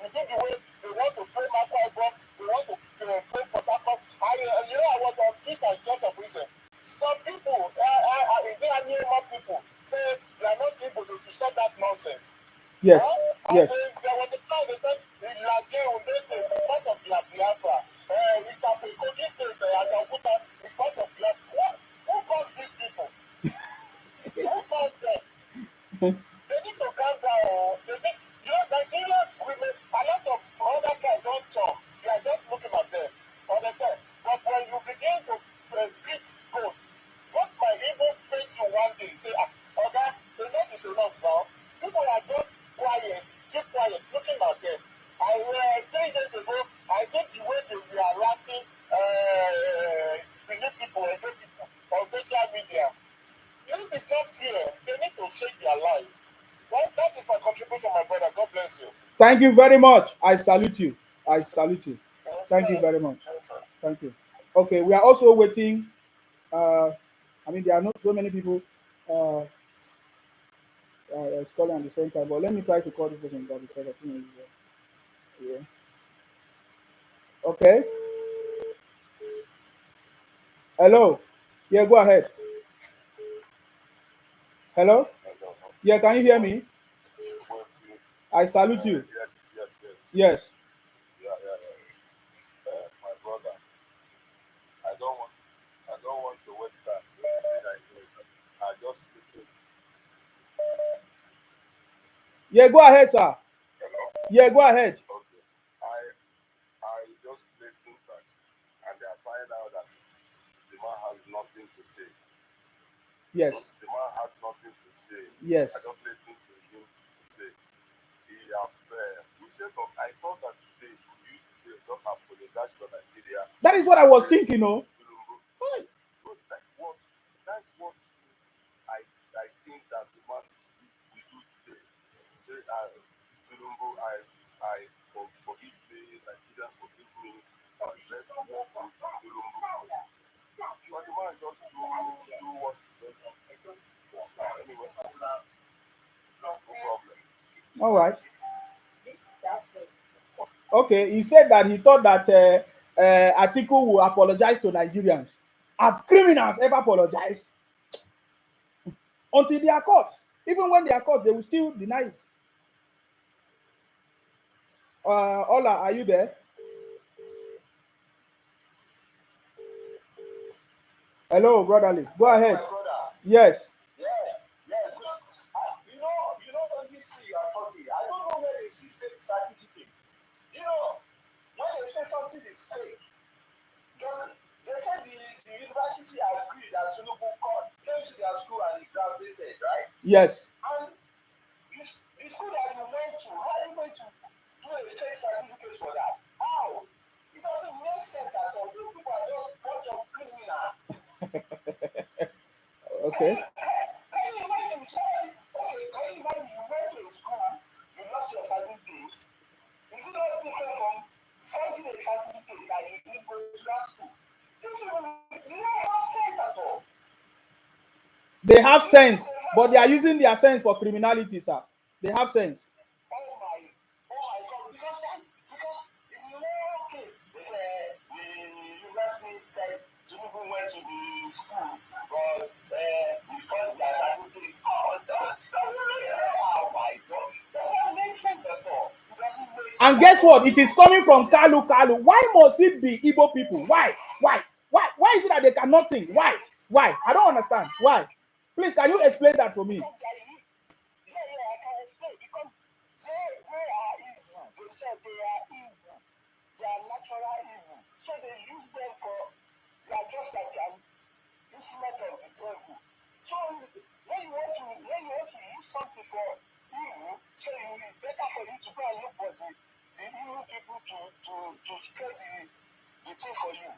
You see the way they want to play Makwa, they want to play Port Harcourt. I was on Twitter just of recent. Some people, is there any more people say they are not able to stop that nonsense? Yes. Yes. There was a time they said in Nigeria, on this state, is part of Biafra. Kogi state, Ajaokuta is part of Biafra. Who caused these people? Who caused them? They need to calm down. Nigerians, women, a lot of other tribes don't talk. They are just looking at them. Understand? But when you begin to beat goats, God might even face you one day. Say, okay, enough is enough now. People are just quiet, keep quiet, looking at them. 3 days ago, I said the way they were harassing people on social media. This is not fair. They need to shake their lives. Well, that is my contribution, my brother. God bless you. Thank you very much. I salute you. I salute you. Thank you very much. Thank you. Okay, we are also waiting. There are not so many people. It's calling at the same time. But let me try to call this person back because I think it's yeah. Okay. Hello. Yeah, go ahead. Hello. Yeah, can you hear me? I salute you. Yes. Yeah, yeah, yeah. My brother, I don't want, I don't want to waste time. I just listen. Yeah, go ahead, sir. Hello. Yeah, go ahead. Okay. I just listen back, and I find out that the man has nothing to say. Yes. The man has nothing to say. Yes. I just listened to him today. He have instead of I thought that today we used to just apologize to Nigeria. That is what I was thinking, no? That's what I think that the man we do today. Say I forgive me, Nigeria forgive me, and let's work with Tulumbu. But the man just do what he does. Anyway, no problem. All right. Okay. He said that he thought that Atiku will apologize to Nigerians. Have criminals ever apologized? Until they are caught. Even when they are caught, they will still deny it. Ola, are you there? Hello, brotherly. Go ahead. My brother. Yes. Yeah, yes. You know on this tree you are talking. I don't know where they see fake certificate. You know, when they say something is fake, because they said the university agreed that Tinubu came to their school and he graduated, right? Yes. And the school that you went to, how are you going to do a fake certificate for that? How? It doesn't make sense at all. These people are just a bunch of criminals. Okay. Can you imagine somebody? Okay, can you imagine you went to a school, you lost your certificate? Is it not different from forging a certificate that you didn't go to that school? These people do not have sense at all. They have sense, but they are using their sense for criminality, sir. They have sense. Oh my God! Because in the whole case, the university said Tinubu went to the school, but he forged their certificate. Oh, doesn't make sense. Oh my God! Doesn't make sense at all. And guess what? It is coming from Kalu Kalu. Why must it be Igbo people? Why? Why is it that they cannot think? Why? I don't understand. Why? Please, can you explain that to me? Yeah, I can explain. Because they are evil. They said they are evil. They are natural evil. So they use them for, they are just like an instrument of the devil. So when you want to use something for evil, so it's better for you to go and look for the evil people to spread the thing for you.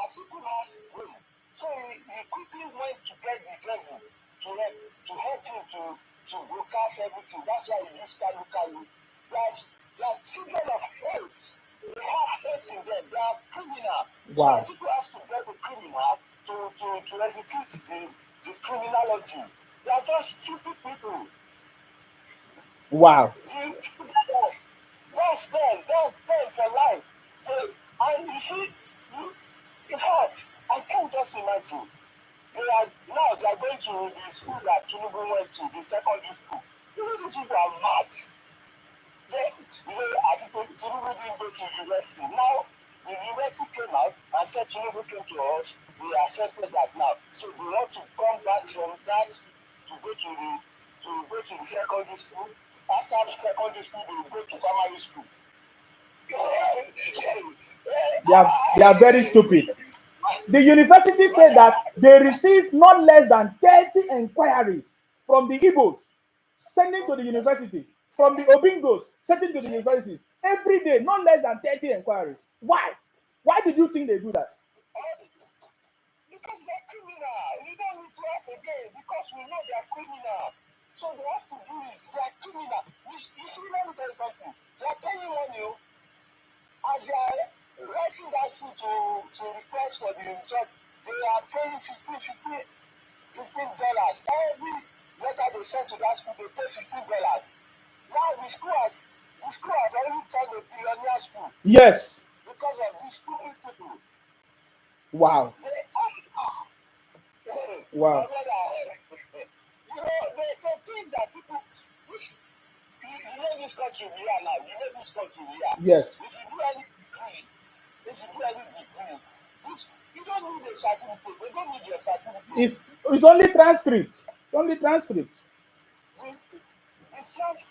Atiku has brain. So he quickly went to get the devil to help him to broadcast everything. That's why he used Kalu. They are children of hate. They have hate in them. They are criminal. Wow. So Atiku has to get the criminal to execute the criminology. They are just stupid people. Wow. That's them for life. And you see, in fact, I can't just imagine. They are going to the school that Tinubu went to, the secondary school. These people are mad. Tinubu didn't go to university. Now, the university came out and said Tinubu came to us. We accepted that now. So they want to come back from that to go to the secondary school. After secondary school, they will go to primary school. They are very stupid. The university said that they received not less than 30 inquiries from the Igbos sending to the university, from the Obingos sending to the universities every day, not less than 30 inquiries. Why? Why did you think they do that? Because they're criminal. We don't need to ask again because we know they're criminal. So they have to do it. They are criminal. You see, let me tell you something. They are telling you, as they are writing that thing to request for the result, they are paying $15 every letter they sent to that school, they pay $15. Now the school has already turned a billionaire school Yes. because of these stupid people. Wow. Wow. You know, they think that people, you know this country we are now, you know this country we are. Yes. If you do any degree, you don't need a certificate. They don't need your certificate. It's only transcript. Only transcript. The transcript